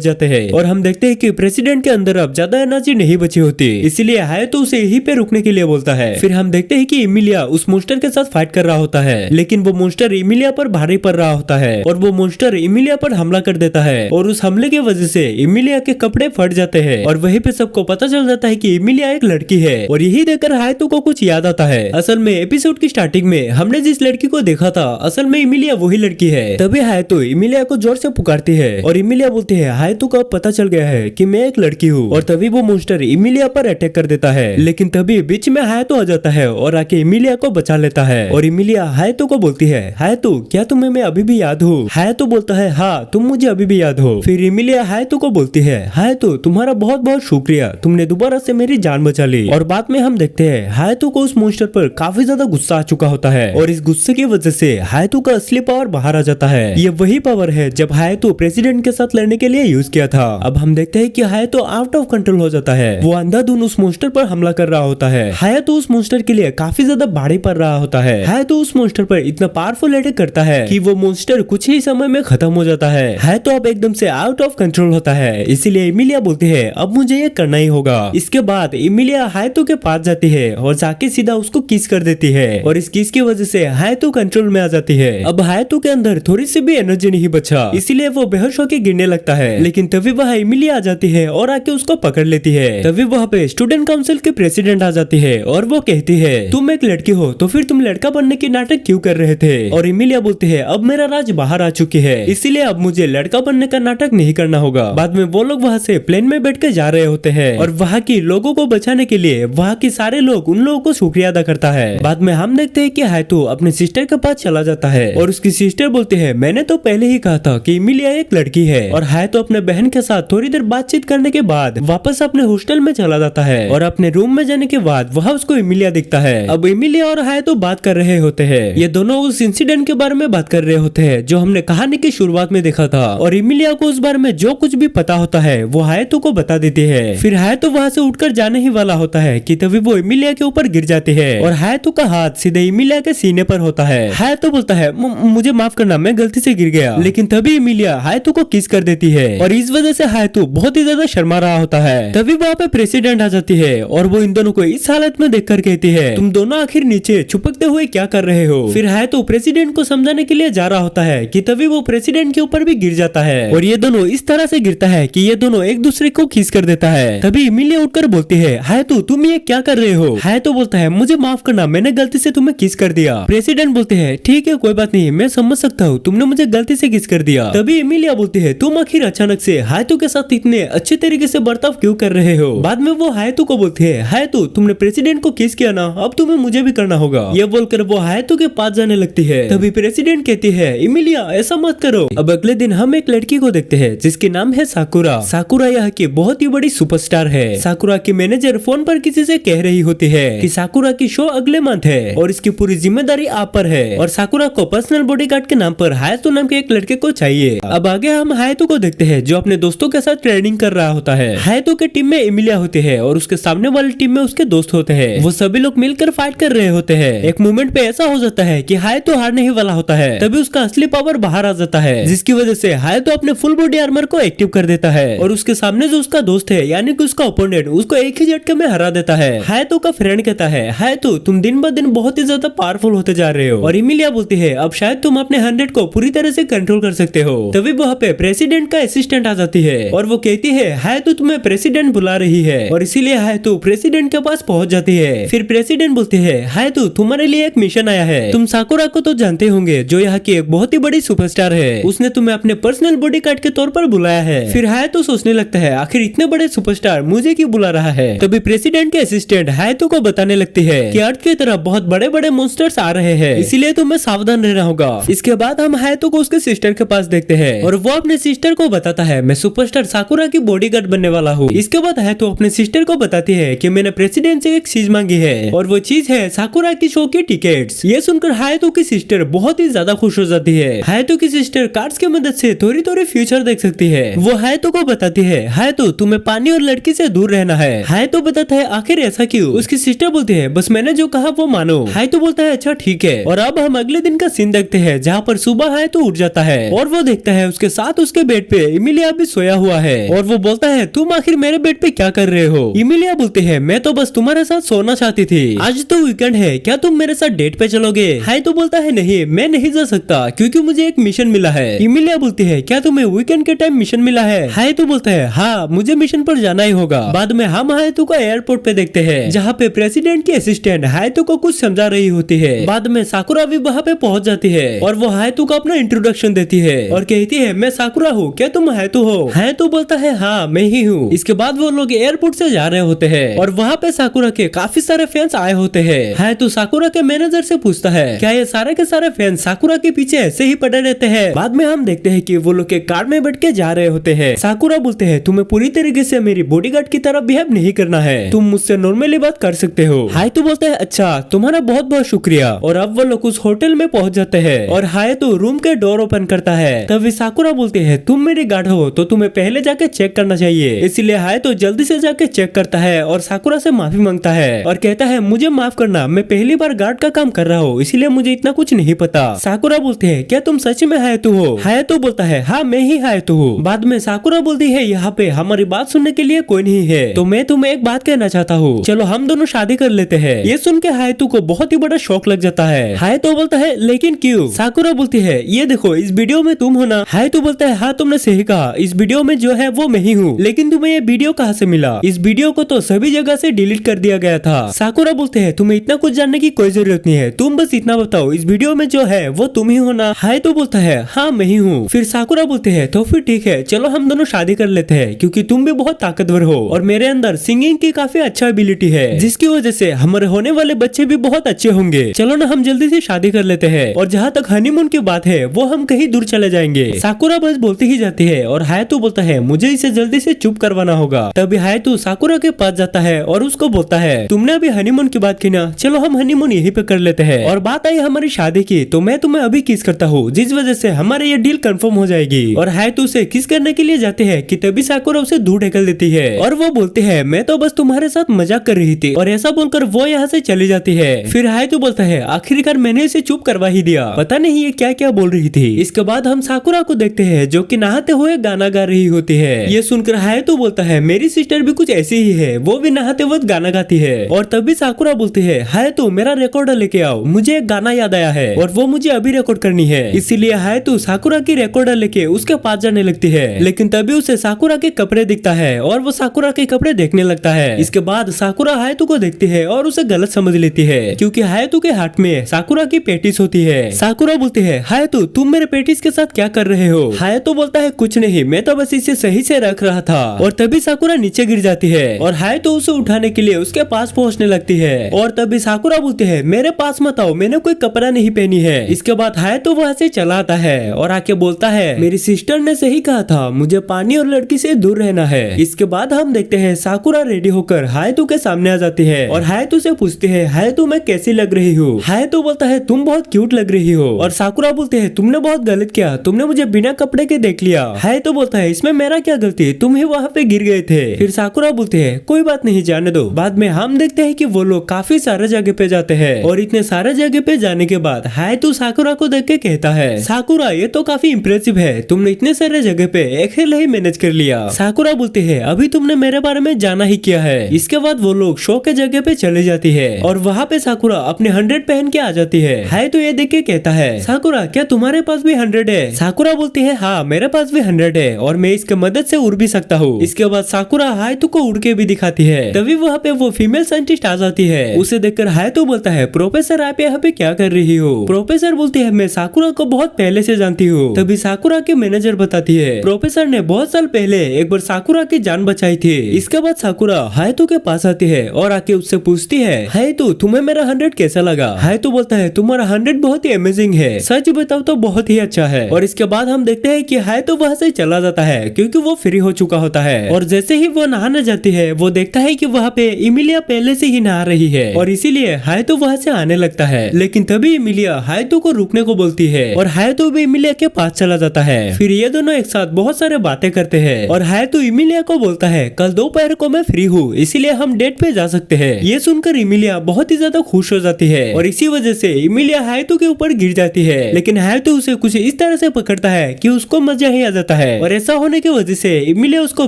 जाते हैं। और हम देखते हैं कि प्रेसिडेंट के अंदर अब ज्यादा एनर्जी नहीं बची होती, इसीलिए हाय तो उसे यहीं पे रुकने के लिए बोलता है। फिर हम देखते हैं कि इमिलिया उस मॉन्स्टर के साथ फाइट कर रहा होता है, लेकिन वो मॉन्स्टर इमिलिया पर भारी पड़ रहा होता है और वो मॉन्स्टर इमिलिया पर हमला कर देता है और उस हमले की वजह से इमिलिया के कपड़े फट जाते हैं और वहीं पे सबको पता चल जाता है कि इमिलिया एक लड़की है। और यही देखकर हायतो को कुछ याद आता है। असल में एपिसोड की स्टार्टिंग में हमने जिस लड़की को देखा था असल में इमिलिया वही लड़की है। तभी हायतो इमिलिया को जोर से पुकारती है और इमिलिया बोलती है हायतो को पता चल गया है कि मैं एक लड़की हूँ। और तभी वो मॉन्स्टर इमिलिया पर अटैक कर देता है, लेकिन तभी बीच में हायतो आ जाता है और आके इमिलिया को बचा लेता है। और इमिलिया हायतो को बोलती है हायतो क्या तुम्हें मैं अभी भी याद हूँ? हायतो बोलता है हाँ तुम मुझे अभी भी याद हो। फिर इमिलिया हायतो को बोलती है हायतो तुम्हारा बहुत बहुत शुक्रिया, तुमने दोबारा से मेरी जान बचा ली। और बाद में हम देखते हैं हायतो को उस मॉन्स्टर पर काफी ज्यादा गुस्सा आ चुका होता है और इस गुस्से की वजह से हायतो का असली पावर बाहर आ जाता है। ये वही पावर है जब हायतो प्रेसिडेंट के साथ लड़ने के लिए यूज किया था। अब हम देखते हैं कि हायतो आउट ऑफ कंट्रोल हो जाता है, वो अंधाधुन उस मॉन्स्टर पर हमला कर रहा होता है। हायतो उस मॉन्स्टर के लिए काफी ज्यादा भारी पड़ रहा होता है। हायतो उस मॉन्स्टर पर इतना पावरफुल अटैक करता है कि वो मॉन्स्टर कुछ ही समय में खत्म हो जाता है। हायतो अब एकदम से आउट ऑफ कंट्रोल होता है, इसीलिए इमिलिया बोलती है अब मुझे ये करना ही होगा। इसके बाद इमिलिया हायतो के पास जाती है और जाके सीधा उसको किस कर देती है और इस किस की वजह से हायतो कंट्रोल में आ जाती है। अब हायतो के अंदर थोड़ी सी भी एनर्जी नहीं बचा, इसीलिए वो बेहोश होकर गिरने लगता है। लेकिन तभी वह इमिलिया आ जाती है और आके उसको पकड़ लेती है। तभी वहाँ पे स्टूडेंट काउंसिल के प्रेसिडेंट आ जाती है और वो कहती है तुम एक लड़की हो तो फिर तुम लड़का बनने की नाटक क्यों कर रहे थे? और इमिलिया बोलती है अब मेरा राज बाहर आ चुकी है, इसीलिए अब मुझे लड़का बनने का नाटक नहीं करना होगा। बाद में वो लोग वहाँ से प्लेन में बैठ के जा रहे होते हैं और वहाँ की लोगों को बचाने के लिए वहाँ के सारे लोग उन लोगों को शुक्रिया अदा करता है। बाद में हम देखते हैं कि हायतो अपने सिस्टर के पास चला जाता है और उसकी सिस्टर बोलती है मैंने तो पहले ही कहा था कि इमिलिया एक लड़की है। और हायतो अपने बहन के साथ थोड़ी देर बातचीत करने के बाद वापस अपने हॉस्टल में चला जाता है और अपने रूम में जाने के बाद वहाँ उसको इमिलिया दिखता है। अब इमिलिया और हायतो बात कर रहे होते हैं, ये दोनों उस इंसिडेंट के बारे में बात कर रहे होते हैं जो हमने कहानी की शुरुआत में देखा था। और इमिलिया को उस बारे में जो कुछ भी पता होता है वो हायतो को बता देती है। फिर हायतो वहाँ से उठकर जाने ही वाला होता है कि तभी वो इमिलिया के ऊपर गिर जाती है और हायतो का हाथ सीधे इमिलिया के सीने पर होता है। हायतो बोलता है मुझे माफ करना, मैं गलती से गिर गया। लेकिन तभी इमिलिया हायतो को किस कर देती है और इस वजह से हायतो बहुत ही ज्यादा शर्मा रहा होता है। तभी वहाँ पे प्रेसिडेंट आ जाती है और वो इन दोनों को इस हालत में देखकर कहती है तुम दोनों आखिर नीचे छुपकते हुए क्या कर रहे हो? फिर हायतो प्रेसिडेंट को समझाने के लिए जा रहा होता है कि तभी वो प्रेसिडेंट के ऊपर भी गिर जाता है और ये दोनों इस तरह से गिरता है कि ये दोनों एक दूसरे को खींच कर देता है। तभी इमिलिया उठकर बोलती है हायतो तुम ये क्या कर रहे हो? हायतो बोलता है मुझे माफ करना, मैंने गलती से तुम्हें किस कर दिया। प्रेसिडेंट बोलते हैं ठीक है कोई बात नहीं, मैं समझ सकता हूँ तुमने मुझे गलती से किस कर दिया। तभी इमिलिया बोलती है तुम आखिर अचानक से हायतो के साथ इतने अच्छे तरीके से बर्ताव क्यों कर रहे हो? बाद में वो हायतो को बोलती है हायतो तुमने प्रेसिडेंट को किस किया ना, अब तुम्हें मुझे भी करना होगा। ये बोलकर वो हायतो के पास जाने लगती है। तभी प्रेसिडेंट कहती है इमिलिया ऐसा मत करो। अब अगले दिन हम एक लड़की को देखते हैं जिसके नाम है साकुरा। साकुरा यहाँ की बहुत ही बड़ी सुपरस्टार है। साकुरा की मैनेजर फोन पर किसी से कह रही होती है कि साकुरा की शो अगले मंथ है और इसकी पूरी जिम्मेदारी आप पर है और साकुरा को पर्सनल बॉडीगार्ड के नाम पर हायतो नाम के एक लड़के को चाहिए। अब आगे हम हायतो को देखते हैं जो अपने दोस्तों के साथ ट्रेनिंग कर रहा होता है। हायतो के टीम में इमिलिया होती है और उसके सामने वाली टीम में उसके दोस्त होते हैं। वो सभी लोग मिलकर फाइट कर रहे होते हैं। एक मोमेंट पे ऐसा हो जाता है कि हायतो हारने ही वाला होता है, तभी उसका असली पावर बाहर आ जाता है जिसकी वजह से हायतो अपने फुल बॉडी आर्मर को एक्टिव कर देता है और उसके सामने जो उसका दोस्त है यानी कि उसका ओपोनेंट उसको एक ही झटके में हरा देता है। हायतो का फ्रेंड कहता है हायतो तुम दिन ब दिन बहुत ही ज्यादा पावरफुल होते जा रहे हो और इमिलिया बोलती है अब शायद तुम अपने 100 को पूरी तरह से कंट्रोल कर सकते हो। तभी वहाँ पे प्रेसिडेंट का असिस्टेंट आ जाती है और वो कहती है हायतो तुम्हें प्रेसिडेंट बुला रही है और इसीलिए हायतो प्रेसिडेंट के पास पहुंच जाती है। फिर प्रेसिडेंट बोलते हैं हायतो तुम्हारे लिए एक मिशन आया है। तुम साकुरा को तो जानते होंगे जो यहाँ की एक बहुत ही बड़ी सुपरस्टार है, उसने तुम्हें अपने पर्सनल बॉडीगार्ड के तौर पर बुलाया है। फिर हायतो सोचने लगता है आखिर इतने बड़े सुपरस्टार मुझे क्यों बुला रहा है। तभी प्रेसिडेंट के असिस्टेंट हायतो को बताने लगती है कि अर्थ की तरफ बहुत बड़े बड़े मॉन्स्टर्स आ रहे हैं, इसीलिए तुम्हें सावधान रहना होगा। इसके बाद हम हायतो को उसके सिस्टर के पास देखते हैं और वो अपने सिस्टर को बताता है मैं सुपरस्टार साकुरा की बॉडीगार्ड बनने वाला हूँ। इसके बाद हायतो अपने सिस्टर को बताती है कि मैंने प्रेसिडेंट से एक चीज मांगी है और वो चीज है साकुरा की शो की टिकट्स। ये सुनकर हायतो की सिस्टर बहुत ही ज्यादा खुश हो जाती है। हायतो की सिस्टर कार्ड्स की मदद से थोड़ी थोड़ी फ्यूचर देख सकती है। वो हायतो को बताती है हायतो तुम्हें पानी और लड़की से दूर रहना है। हायतो बताता है आखिर ऐसा क्यों? उसकी सिस्टर बोलती है बस मैंने जो कहा वो मानो। हायतो बोलता है अच्छा ठीक है। और अब हम अगले दिन का सीन देखते हैं जहाँ पर सुबह है तो उठ जाता है और वो देखता है उसके साथ उसके बेड पे इमिलिया भी सोया हुआ है और वो बोलता है तुम आखिर मेरे बेड पे क्या कर रहे हो। इमिलिया बोलते है मैं तो बस तुम्हारे साथ सोना चाहती थी, आज तो वीकेंड है, क्या तुम मेरे साथ डेट पे चलोगे। हाय तो बोलता है नहीं मैं नहीं जा सकता क्योंकि मुझे एक मिशन मिला है। इमिलिया बोलती है क्या तुम्हें वीकेंड के टाइम मिशन मिला है। हाय तो बोलता है हाँ मुझे मिशन पर जाना ही होगा। बाद में हम हायतो को एयरपोर्ट पे देखते हैं जहाँ पे प्रेसिडेंट की असिस्टेंट हायतो को कुछ समझा रही होती है। बाद में साकुरा भी वहाँ पे पहुँच जाती है और वो हायतो को अपना इंट्रोडक्शन देती है और कहती है मैं साकुरा हूँ, क्या तुम हायतो हो। हायतो बोलता है हाँ मैं ही हूँ। इसके बाद वो लोग एयरपोर्ट से जा रहे होते हैं और वहाँ पे साकुरा के काफी सारे फैंस आए होते हैं। हायतो साकुरा के मैनेजर से पूछता है क्या ये सारे के सारे फैंस साकुरा के पीछे ऐसे ही पड़े रहते हैं। बाद में हम देखते हैं कि वो लोग एक कार में बैठ के जा रहे होते हैं। साकुरा बोलते हैं तुम्हें पूरी तरीके से मेरी बॉडीगार्ड की तरह बिहेव नहीं करना है, तुम मुझसे नॉर्मली बात कर सकते हो। हायतो बोलते हैं अच्छा तुम्हारा बहुत बहुत शुक्रिया। और अब वो लोग उस होटल में पहुंच जाते हैं और हायतो रूम के डोर ओपन करता है। तभी साकुरा बोलते हैं तुम मेरी गार्ड हो तो तुम्हें पहले जाके चेक करना चाहिए। इसलिए हायतो जल्दी से जाके चेक करता है और साकुरा से माफी मांगता है और कहता है मुझे माफ करना, मैं पहली बार गार्ड का काम कर रहा हूँ इसलिए मुझे इतना कुछ नहीं पता। साकुरा बोलते हैं क्या तुम सच में हायतो हो। हायतो बोलता है हाँ मैं ही हायतो हूँ। बाद में साकुरा बोलती है यहाँ पे हमारी बात सुनने के लिए कोई नहीं है तो मैं तुम्हें एक बात कहना चाहता हूँ, चलो हम दोनों शादी कर लेते हैं। ये सुन के हायतो को बहुत ही बड़ा शौक लग जाता है। हायतो बोलता है लेकिन क्यों। साकुरा बोलती है ये देखो इस वीडियो में तुम हो ना। हायतो बोलता है हाँ तुमने सही कहा, इस वीडियो में जो है वो मैं ही हूँ, लेकिन तुम्हें ये वीडियो कहाँ से मिला। इस वीडियो को तो सभी जगह से डिलीट कर दिया गया था। साकुरा बोलते हैं तुम्हें इतना कुछ जानने की कोई जरूरत नहीं है, तुम बस इतना बताओ इस वीडियो में जो है वो तुम ही हो ना। हायतो बोलता है हाँ मैं ही हूँ। फिर साकुरा बोलते हैं तो फिर ठीक है चलो हम दोनों शादी कर लेते हैं क्योंकि तुम भी बहुत ताकतवर हो और मेरे अंदर सिंगिंग की काफी अच्छा एबिलिटी है जिसकी वजह से हमारे होने वाले बच्चे भी बहुत अच्छे होंगे। चलो ना हम जल्दी से शादी कर लेते हैं और जहाँ तक हनीमून की बात है वो हम कहीं दूर चले जाएंगे। साकुरा बस बोलती ही जाती है और हायतो बोलता है मुझे इसे जल्दी से चुप करवाना होगा। तभी हायतो साकुरा के पास जाता है और उसको बोलता है तुमने अभी हनीमून की बात की ना, चलो हम हनीमून यहीं पे कर लेते हैं। और बात आई हमारी शादी की तो मैं तुम्हें अभी किस करता हूँ जिस वजह से हमारे ये डील कंफर्म हो जाएगी। और हायतो उसे किस करने के लिए जाते हैं कि तभी साकुरा उसे दूर ढकेल देती है और वो बोलते हैं मैं तो बस तुम्हारे साथ मजाक कर रही थी। और ऐसा बोलकर वो यहाँ से चली जाती है। फिर हायतो बोलता है आखिरकार मैंने इसे चुप करवा ही दिया, पता नहीं ये क्या क्या बोल रही थी। इसके बाद हम साकुरा को देखते हैं जो कि नहाते हुए गाना गा रही होती है। ये सुनकर हायतो बोलता है मेरी सिस्टर भी कुछ ऐसी ही है, वो भी नहाते वक्त गाना गाती है। और तभी साकुरा बोलती है हायतो मेरा रिकॉर्डर लेके आओ, मुझे एक गाना याद आया है और वो मुझे अभी रिकॉर्ड करनी है। इसीलिए हायतो साकुरा की रिकॉर्डर लेके उसके पास जाने लगती है, लेकिन तभी उसे साकुरा के कपड़े दिखता है और वो साकुरा के कपड़े देखने लगता है। इसके बाद साकुरा हायतो को देखती है और उसे गलत समझ लेती है क्योंकि हायतो के हाथ में साकुरा की पेटिस होती है। साकुरा बोलती है हायतो तुम मेरे पेटिस के साथ क्या कर रहे हो। हायतो बोलता है कुछ नहीं, मैं तो बस इसे सही से रख रहा था। और तभी साकुरा नीचे गिर जाती है और हायतो उसे उठाने के लिए उसके पास पहुंचने लगती है। और तभी साकुरा बोलती है मेरे पास मत आओ, मैंने कोई कपड़ा नहीं पहनी है। इसके बाद हायतो वहाँ से चला आता है और आके बोलता है मेरी सिस्टर ने सही कहा था, मुझे पानी और लड़की से दूर रहना है। इसके बाद हम देखते हैं साकुरा रेडी होकर हायतो के सामने आ जाती है और हायतो से पूछती है हायतो मैं कैसी लग रही हूँ। हायतो बोलता है तुम बहुत क्यूट लग रही हो। और साकुरा बोलते है तुमने बहुत गलत किया, तुमने मुझे बिना कपड़े के देख लिया। हायतो बोलता है इसमें मेरा क्या गलती, तुम ही वहाँ पे गिर गए थे। फिर साकुरा बोलते है कोई बात नहीं जाने दो। बाद में हम देखते हैं कि वो लोग काफी सारे जगह पे जाते हैं और इतने सारे जगह पे जाने के बाद हायतो साकुरा को देख के कहता है साकुरा ये तो काफी इम्प्रेसिव है, तुमने इतने सारे जगह पे अकेले ही मैनेज कर लिया। साकुरा बोलते है अभी तुमने मेरे बारे में जाना ही किया है। इसके बाद वो लोग शो के जगह पे चले जाती है और वहाँ पे साकुरा अपने 100 पहन के आ जाती है। हायतो ये देख के कहता है साकुरा क्या तुम्हारे पास भी 100 है। साकुरा बोलती है हाँ मेरे पास भी 100 है और मैं इसके मदद से उड़ भी सकता हूँ। इसके बाद साकुरा हायतो को उड़ के भी दिखाती है। तभी वहाँ पे वो फीमेल साइंटिस्ट आ जाती है। उसे देखकर हायतो बोलता है प्रोफेसर आप यहाँ पे क्या कर रही हो। प्रोफेसर बोलती है मैं साकुरा को बहुत पहले से जानती हूँ। तभी साकुरा के मैनेजर बताती है प्रोफेसर ने बहुत साल पहले एक बार साकुरा की जान बचाई थी। इसके बाद साकुरा हायतो के पास आती है और आके उससे पूछती है हायतो तुम्हें मेरा 100 कैसा लगा। हायतो बोलता है तुम्हारा 100 बहुत ही अमेजिंग है, सच बताओ तो बहुत ही अच्छा है। और इसके बाद हम देखते हैं कि हायतो वहाँ से चला जाता है क्योंकि वो फ्री हो चुका होता है। और जैसे ही वो नहाने जाती है वो देखता है कि वहाँ पे इमिलिया पहले से ही नहा रही है और इसीलिए हायतो वहाँ से आने लगता है। लेकिन तभी इमिलिया हायतो को रुकने को बोलती है और हायतो भी इमिलिया के पास चला जाता है। फिर ये दोनों एक साथ बहुत सारे बातें करते हैं और हायतो इमिलिया को बोलता है कल दोपहर को मैं फ्री हूँ इसीलिए हम डेट पे जा सकते हैं। ये सुनकर इमिलिया बहुत ही ज्यादा खुश हो जाती है और इसी वजह से इमिलिया हायतो के ऊपर गिर गिर जाती है, लेकिन हायातो उसे कुछ इस तरह से पकड़ता है कि उसको मजा ही आ जाता है और ऐसा होने की वजह से इमिलिया उसको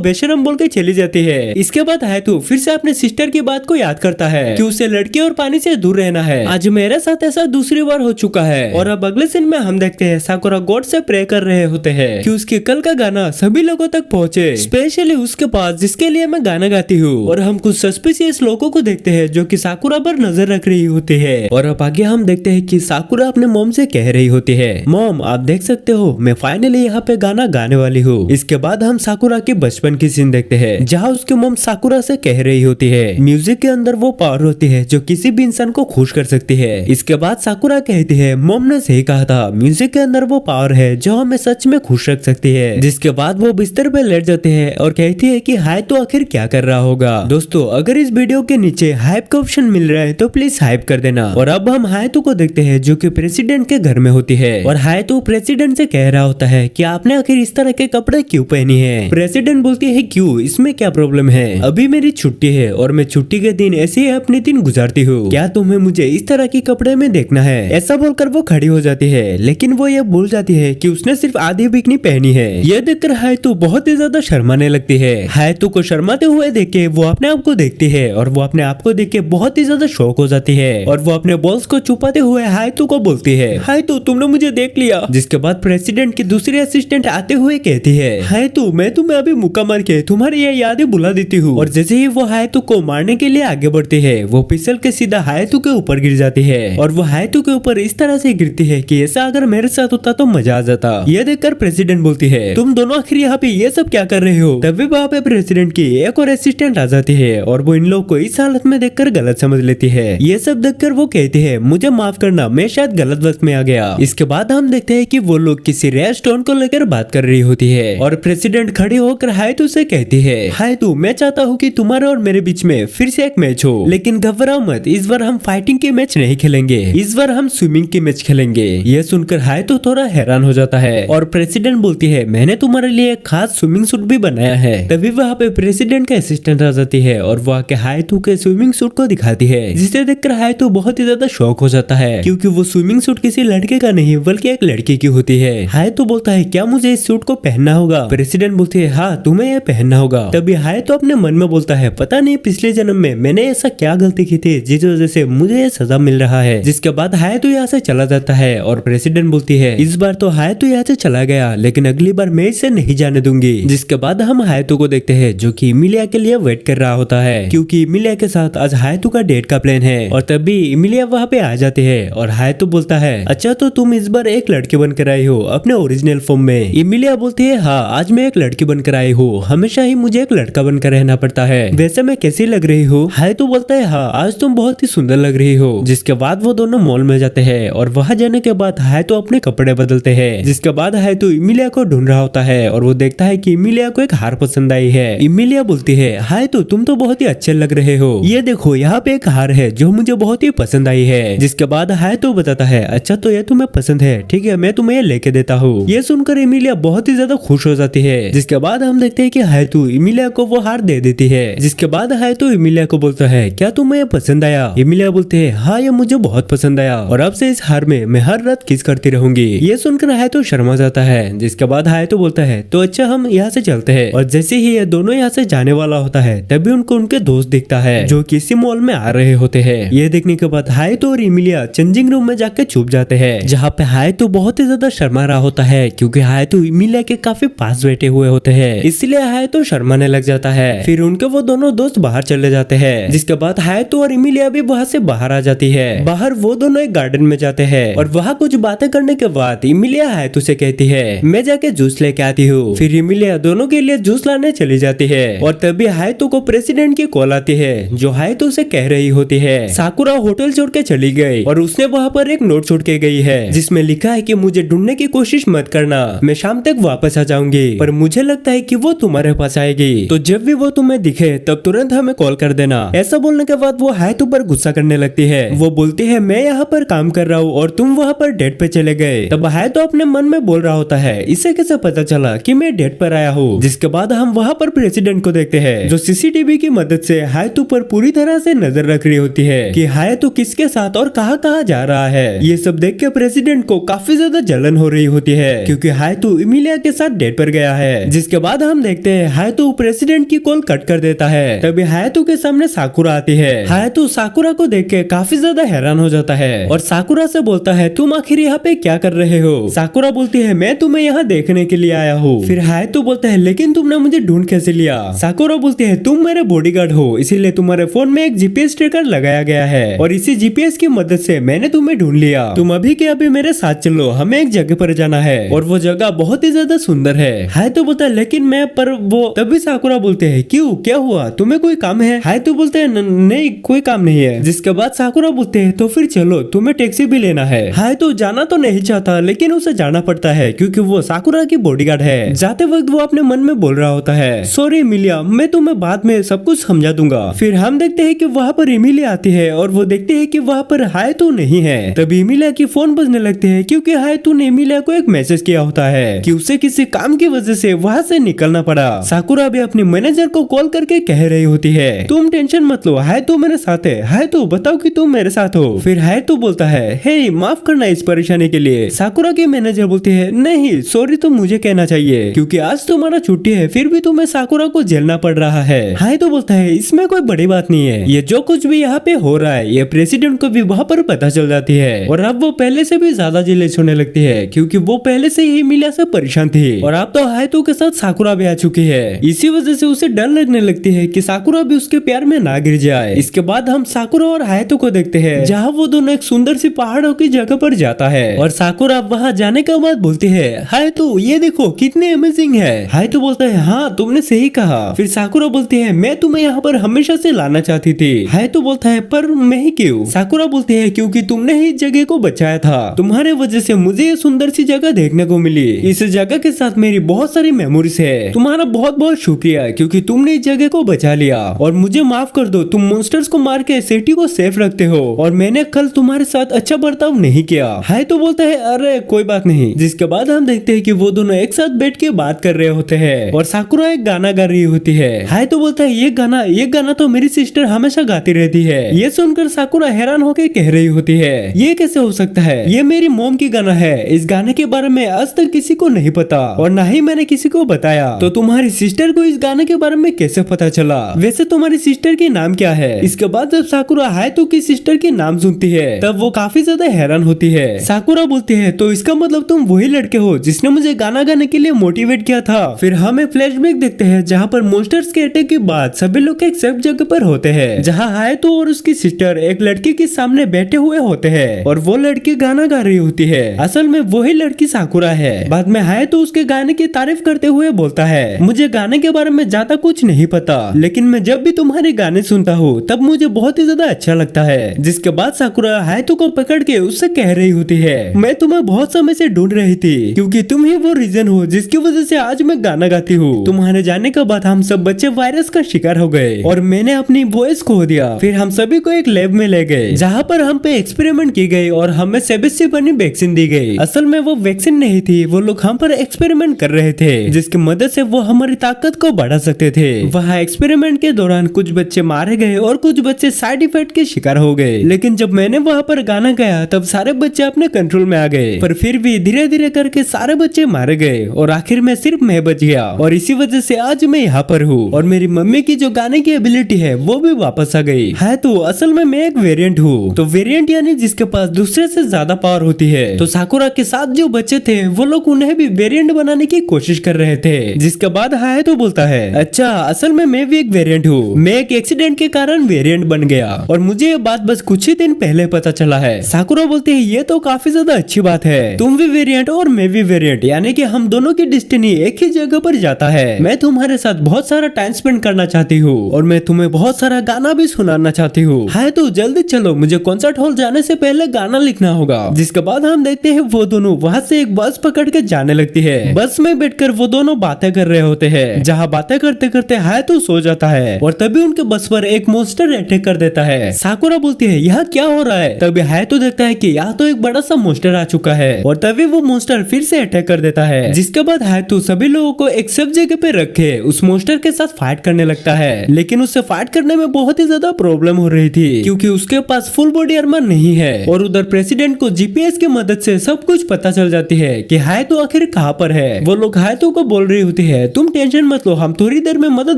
बेशरम बोल के चली जाती है। इसके बाद हायातो फिर से अपने सिस्टर की बात को याद करता है कि उसे लड़की और पानी से दूर रहना है। आज मेरे साथ ऐसा दूसरी बार हो चुका है। और अब अगले सीन में हम देखते हैं साकुरा गॉड से प्रे कर रहे होते हैं कि उसके कल का गाना सभी लोगों तक पहुंचे, स्पेशली उसके पास जिसके लिए मैं गाना गाती हूँ। और हम कुछ सस्पिशियस लोगों को देखते हैं जो कि साकुरा पर नजर रख रही होती है। और अब आगे हम देखते हैं कि साकुरा अपने मॉम से कह रही होती है, मॉम आप देख सकते हो मैं फाइनली यहाँ पे गाना गाने वाली हूँ। इसके बाद हम साकुरा के बचपन की सीन देखते हैं जहाँ उसकी मॉम साकुरा से कह रही होती है म्यूजिक के अंदर वो पावर होती है जो किसी भी इंसान को खुश कर सकती है। इसके बाद साकुरा कहती है मॉम ने सही कहा था, म्यूजिक के अंदर वो पावर है जो हमें सच में खुश रख सकती है। जिसके बाद वो बिस्तर पे लेट जाते हैं और कहती है कि हायातो आखिर क्या कर रहा होगा। दोस्तों अगर इस वीडियो के नीचे हाइप का ऑप्शन मिल रहा है तो प्लीज हाइप कर देना। और अब हम हायातो को देखते हैं जो कि प्रेसिडेंट के घर में होती है और हायातो प्रेसिडेंट से कह रहा होता है कि आपने आखिर इस तरह के कपड़े क्यों पहनी है। प्रेसिडेंट बोलती है क्यों, इसमें क्या प्रॉब्लम है, अभी मेरी छुट्टी है और मैं छुट्टी के दिन ऐसे ही अपने दिन गुजारती हूँ, क्या तुम्हें मुझे इस तरह के कपड़े में देखना है। ऐसा बोलकर वो खड़ी हो जाती है, लेकिन वो ये भूल जाती है कि उसने सिर्फ आधी बिकनी पहनी है। ये देखकर हायातो बहुत ही ज्यादा शर्माने लगती है। हायातो को शर्माते हुए देख के वो अपने आप को देखती है और वो अपने आप को देख के बहुत ही ज्यादा शौक हो जाती है और वो अपने बॉल्स को छुपाते हुए हायातो को बोलती है, हायातो तुमने मुझे देख लिया। जिसके बाद प्रेसिडेंट की दूसरी असिस्टेंट आते हुए कहती है, हायातो मैं तुम्हें अभी मुक्का मार के तुम्हारी ये यादें बुला देती हूँ। और जैसे ही वो हायातो को मारने के लिए आगे बढ़ती है वो फिसल के सीधा हायातो के ऊपर गिर जाती है और वो हायातो के ऊपर इस तरह से गिरती है कि ऐसा अगर मेरे साथ होता तो मजा आ जाता। ये देखकर प्रेसिडेंट बोलती है, तुम दोनों आखिर यहाँ पे ये सब क्या कर रहे हो। तभी वहाँ पे प्रेसिडेंट की एक और असिस्टेंट आ जाती है और वो इन लोग को इस हालत में देखकर गलत समझ लेती है। ये सब देखकर वो कहती है, मुझे माफ करना, मैं शायद गलत वक्त में आ गया। इसके बाद हम देखते हैं कि वो लोग किसी रेयर स्टोन को लेकर बात कर रही होती है और प्रेसिडेंट खड़ी होकर हायातो से कहती है, हायातो मैं चाहता हूँ कि तुम्हारे और मेरे बीच में फिर से एक मैच हो, लेकिन घबराओ मत, इस बार हम फाइटिंग की मैच नहीं खेलेंगे, इस बार हम स्विमिंग की मैच खेलेंगे। ये सुनकर हायातो थोड़ा हैरान हो जाता है और प्रेसिडेंट बोलती है, मैंने तुम्हारे लिए एक खास स्विमिंग सूट भी बनाया है। तभी वहाँ पे प्रेसिडेंट का असिस्टेंट आ जाती है और वो आके हायातो के स्विमिंग सूट को दिखाती है, जिसे देखकर हायातो बहुत ही ज्यादा शौक हो जाता है क्योंकि वो स्विमिंग सूट किसी लड़के का नहीं बल्कि एक लड़की की होती है। हायातो बोलता है, क्या मुझे इस सूट को पहनना होगा। प्रेसिडेंट बोलती है, हाँ तुम्हें यह पहनना होगा। तभी हायातो अपने मन में बोलता है, पता नहीं पिछले जन्म में मैंने ऐसा क्या गलती की थी जिस वजह से मुझे ये सजा मिल रहा है। जिसके बाद हायातो यहाँ से चला जाता है और प्रेसिडेंट बोलती है, इस बार तो हायातो यहाँ से चला गया, लेकिन अगली बार मैं इसे नहीं जाने दूंगी। जिसके बाद हम हायातो को देखते हैं जो कि इमिलिया के लिए वेट कर रहा होता है क्योंकि इमिलिया के साथ आज हायातो का डेट का प्लान है। और तभी इमिलिया वहाँ पे आ जाती है और हायातो बोलता है, अच्छा तो तुम इस बार एक लड़की बनकर आई हो अपने ओरिजिनल फॉर्म में। इमिलिया बोलती है, हाँ आज मैं एक लड़की बनकर आई हूँ, हमेशा ही मुझे एक लड़का बनकर रहना पड़ता है, वैसे मैं कैसी लग रही हूँ। हायातो बोलता है, हाँ आज तुम बहुत ही सुंदर लग रही हो। जिसके बाद वो दोनों मॉल में जाते हैं और वहाँ जाने के बाद हायातो अपने कपड़े बदलते हैं। जिसके बाद हायातो इमिलिया को ढूंढ रहा होता है और वो देखता है कि इमिलिया को एक हार पसंद आई है। इमिलिया बोलती है, हायातो तुम तो बहुत ही अच्छे लग रहे हो, ये देखो यहाँ पे एक हार है जो मुझे बहुत ही पसंद आई है। जिसके बाद हायातो बताता है, अच्छा तो ये तुम्हें पसंद है, ठीक है मैं तुम्हें ये लेके देता हूँ। ये सुनकर इमिलिया बहुत ही ज्यादा खुश हो जाती है। जिसके बाद हम देखते हैं कि हायातो इमिलिया को वो हार दे देती है। जिसके बाद हायातो इमिलिया को बोलता है, क्या तुम्हें ये पसंद आया। इमिलिया बोलते है, हाँ ये मुझे बहुत पसंद आया और अब से इस हार में मैं हर रात किस करती रहूंगी। ये सुनकर हायातो शर्मा जाता है। जिसके बाद हायातो बोलता है, तो अच्छा हम यहाँ से चलते हैं। और जैसे ही ये दोनों यहाँ से जाने वाला होता है तभी उनको उनके दोस्त दिखता है जो किसी मॉल में आ रहे होते हैं। ये देखने के बाद हायातो और इमिलिया चेंजिंग रूम में जाकर छुप जाते हैं जहाँ पे हायातो बहुत ही ज्यादा शर्मा रहा होता है क्योंकि हायातो इमिलिया के काफी पास बैठे हुए होते हैं, इसलिए हायातो शर्माने लग जाता है। फिर उनके वो दोनों दोस्त बाहर चले जाते हैं। जिसके बाद हायातो और इमिलिया भी वहाँ से बाहर आ जाती है। बाहर वो दोनों एक गार्डन में जाते हैं और वहाँ कुछ बातें करने के बाद इमिलिया हायातो से कहती है, मैं जाके जूस लेके आती हूँ। फिर इमिलिया दोनों के लिए जूस लाने चली जाती है और तभी हायातो को प्रेसिडेंट की कॉल आती है जो हायातो से कह रही होती है, साकुरा होटल छोड़ के चली गई और उसने वहाँ पर एक नोट छोड़ के गई है जिसमें लिखा है कि मुझे ढूंढने की कोशिश मत करना, मैं शाम तक वापस आ जाऊंगी, पर मुझे लगता है कि वो तुम्हारे पास आएगी, तो जब भी वो तुम्हें दिखे तब तुरंत हमें कॉल कर देना। ऐसा बोलने के बाद वो हायातो पर गुस्सा करने लगती है। वो बोलती है, मैं यहाँ पर काम कर रहा हूँ और तुम वहाँ पर डेट पे चले गए। तब हायातो अपने मन में बोल रहा होता है, इसे कैसे पता चला कि मैं डेट पर आया हूँ। जिसके बाद हम वहाँ पर प्रेसिडेंट को देखते हैं जो सीसीटीवी की मदद से हायातो पर पूरी तरह से नजर रख रही होती है कि हायातो किसके साथ और कहाँ कहाँ जा रहा है। ये सब सब देख के प्रेसिडेंट को काफी ज्यादा जलन हो रही होती है क्योंकि हायतो इमिलिया के साथ डेट पर गया है। जिसके बाद हम देखते हैं हायतो प्रेसिडेंट की कॉल कट कर देता है। तभी हायतो के सामने साकुरा आती है। हायतो साकुरा को देख के काफी ज्यादा हैरान हो जाता है और साकुरा से बोलता है तुम आखिर यहाँ पे क्या कर रहे हो। साकुरा बोलती है मैं तुम्हें यहाँ देखने के लिए आया हूँ। फिर हायतो बोलता है लेकिन तुमने मुझे ढूंढ कैसे लिया। साकुरा बोलती है तुम मेरे बॉडीगार्ड हो इसीलिए तुम्हारे फोन में एक जीपीएस ट्रैकर लगाया गया है और इसी जीपीएस की मदद से मैंने तुम्हें ढूंढ लिया। तुम अभी के अभी मेरे साथ चलो, हमें एक जगह पर जाना है और वो जगह बहुत ही ज्यादा सुंदर है। हायतो बोलता है लेकिन मैं पर वो तभी साकुरा बोलते हैं क्यों क्या हुआ, तुम्हें कोई काम है। हायतो बोलते हैं नहीं कोई काम नहीं है। जिसके बाद साकुरा बोलते हैं तो फिर चलो तुम्हें टैक्सी भी लेना है। हायतो जाना तो नहीं चाहता लेकिन उसे जाना पड़ता है क्योंकि वो साकुरा की बॉडीगार्ड है। जाते वक्त वो अपने मन में बोल रहा होता है सॉरी इमिलिया, मैं तुम्हें बाद में सब कुछ समझा दूंगा। फिर हम देखते हैं कि वहाँ पर इमिलिया आती है और वो देखते हैं कि वहाँ पर हायतो नहीं है। तभी इमिलिया की फोन बजने लगते हैं क्योंकि हायतो ने इमिलिया को एक मैसेज किया होता है कि उसे किसी काम की वजह से वहाँ से निकलना पड़ा। साकुरा भी अपने मैनेजर को कॉल करके कह रही होती है तुम टेंशन मत लो, हायतो मेरे साथ है। हायतो बताओ कि तुम मेरे साथ हो। फिर हायतो बोलता है हे माफ करना इस परेशानी के लिए। साकुरा की मैनेजर बोलती है नहीं सॉरी तो मुझे कहना चाहिए क्योंकि आज तुम्हारा छुट्टी है फिर भी तुम्हें साकुरा को झेलना पड़ रहा है। हायतो बोलता है इसमें कोई बड़ी बात नहीं है, ये जो कुछ भी यहाँ पे हो रहा है ये प्रेसिडेंट को भी वहाँ पर पता चल जाती है और अब वो पहले से भी ज्यादा जेलस होने लगती है क्योंकि वो पहले से ही इमिलिया से परेशान थी और अब तो हायतो के साथ साकुरा भी आ चुकी है। इसी वजह से उसे डर लगने लगती है कि साकुरा भी उसके प्यार में ना गिर जाए। इसके बाद हम साकुरा और हायतो को देखते हैं जहाँ वो दोनों एक सुंदर सी पहाड़ों की जगह पर जाता है और साकुरा वहाँ जाने के बाद बोलती है हायतो ये देखो कितने अमेजिंग है। हायतो बोलता है हाँ तुमने सही कहा। फिर साकुरा बोलती है मैं तुम्हें यहाँ पर हमेशा से लाना चाहती थी। हायतो बोलता है पर मैं ही क्यों। साकुरा बोलती है क्योंकि तुमने ही इस जगह को बचाया था, तुम्हारे वजह से मुझे ये सुंदर सी जगह देखने को मिली। इस जगह के साथ मेरी बहुत सारी मेमोरीज है, तुम्हारा बहुत बहुत शुक्रिया क्योंकि तुमने इस जगह को बचा लिया और मुझे माफ कर दो, तुम मॉन्स्टर्स को मार के सिटी को सेफ रखते हो और मैंने कल तुम्हारे साथ अच्छा बर्ताव नहीं किया। हायतो बोलता है अरे कोई बात नहीं। जिसके बाद हम देखते हैं कि वो दोनों एक साथ बैठ के बात कर रहे होते हैं और साकुरा एक गाना गा रही होती है। हायतो बोलता है ये गाना तो मेरी सिस्टर हमेशा गाती रहती है। ये सुनकर साकुरा हैरान होकर कह रही होती है ये कैसे हो सकता है, ये मेरी मॉम की गाना है। इस गाने के बारे में आज तक किसी को नहीं पता और ना ही मैंने किसी को बताया, तो तुम्हारी सिस्टर को इस गाने के बारे में कैसे पता चला। वैसे तुम्हारी सिस्टर की नाम क्या है। इसके बाद जब साकुरा हायतो की सिस्टर की नाम सुनती है तब वो काफी ज्यादा हैरान होती है। साकुरा बोलती है तो इसका मतलब तुम वही लड़के हो जिसने मुझे गाना गाने के लिए मोटिवेट किया था। फिर हम एक फ्लैशबैक देखते हैं जहाँ पर मॉन्स्टर्स के अटैक के बाद सभी लोग एक सेफ जगह पर होते हैं जहाँ हायतो और उसकी सिस्टर एक लड़की के सामने बैठे हुए होते हैं और वो लड़की गाना गा रही होती है। असल में वही लड़की साकुरा है। बाद में हायतो उसके गाने की तारीफ करते हुए बोलता है मुझे गाने के बारे में ज्यादा कुछ नहीं पता लेकिन मैं जब भी तुम्हारे गाने सुनता हूँ तब मुझे बहुत ही ज्यादा अच्छा लगता है। जिसके बाद साकुरा हायतो को पकड़ के उससे कह रही होती है मैं तुम्हें बहुत समय से ढूंढ रही थी क्योंकि तुम ही वो रीजन हो जिसकी वजह से आज मैं गाना गाती हूँ। तुम्हारे जाने के बाद हम सब बच्चे वायरस का शिकार हो गए और मैंने अपनी वॉइस खो दिया। फिर हम सभी को एक लैब में ले गए जहाँ पर हम पे एक्सपेरिमेंट की गई और हमें सेबिस से बनी वैक्सीन दी गई। असल में वो वैक्सीन नहीं थी, वो लोग हम पर एक्सपेरिमेंट कर रहे थे जिसकी मदद से वो हमारी ताकत को बढ़ा सकते थे। वहाँ एक्सपेरिमेंट के दौरान कुछ बच्चे मारे गए और कुछ बच्चे साइड इफेक्ट के शिकार हो गए लेकिन जब मैंने वहाँ पर गाना गाया तब सारे बच्चे अपने कंट्रोल में आ गए पर फिर भी धीरे धीरे करके सारे बच्चे मारे गए और आखिर में सिर्फ मैं बच गया और इसी वजह से आज मैं यहाँ पर हूँ और मेरी मम्मी की जो गाने की एबिलिटी है वो भी वापस आ गई है। तो असल में मैं एक वेरिएंट हूँ, तो वेरिएंट यानी जिसके पास दूसरे से ज्यादा पावर होती है। तो साकुरा के साथ जो बच्चे थे वो लोग उन्हें भी वेरिएंट बनाने की कोशिश कर रहे थे। जिसके बाद हायतो बोलता है अच्छा असल में मैं भी एक वेरिएंट हूँ, मैं एक एक्सीडेंट के कारण वेरिएंट बन गया और मुझे ये बात बस कुछ ही दिन पहले पता चला है। साकुरा बोलते है ये तो काफी ज्यादा अच्छी बात है, तुम भी वेरिएंट और मैं भी वेरिएंट यानी कि हम दोनों की डेस्टिनी एक ही जगह पर जाता है। मैं तुम्हारे साथ बहुत सारा टाइम स्पेंड करना चाहती हूँ और मैं तुम्हें बहुत सारा गाना भी सुनाना चाहती हूँ। है तो जल्दी चलो, मुझे कॉन्सर्ट हॉल जाने से पहले गाना लिखना होगा। जिसके बाद हम देखते हैं वो दोनों वहाँ से एक बस पकड़ के जाने लगती है। बस में बैठकर वो दोनों बातें कर रहे होते हैं, जहाँ बातें करते करते है तो सो जाता है और तभी उनके बस पर एक मॉन्स्टर अटैक कर देता है। साकुरा बोलती है यहाँ क्या हो रहा है। तभी है तो देखता है कि यहाँ तो एक बड़ा सा मॉन्स्टर आ चुका है और तभी वो मॉन्स्टर फिर से अटैक कर देता है। जिसके बाद है तो सभी लोगों को एक सब जगह पे रखे उस मॉन्स्टर के साथ फाइट करने लगता है, लेकिन उससे फाइट करने में बहुत ही ज्यादा प्रॉब्लम हो रही थी क्योंकि उसके पास फुल बॉडी आर्मर नहीं है और उधर प्रेसिडेंट को जीपीएस की मदद से सब कुछ पता चल जाती है कि हायतो आखिर कहाँ पर है। वो लोग हायतो को बोल रही होती है तुम टेंशन मत लो, हम थोड़ी देर में मदद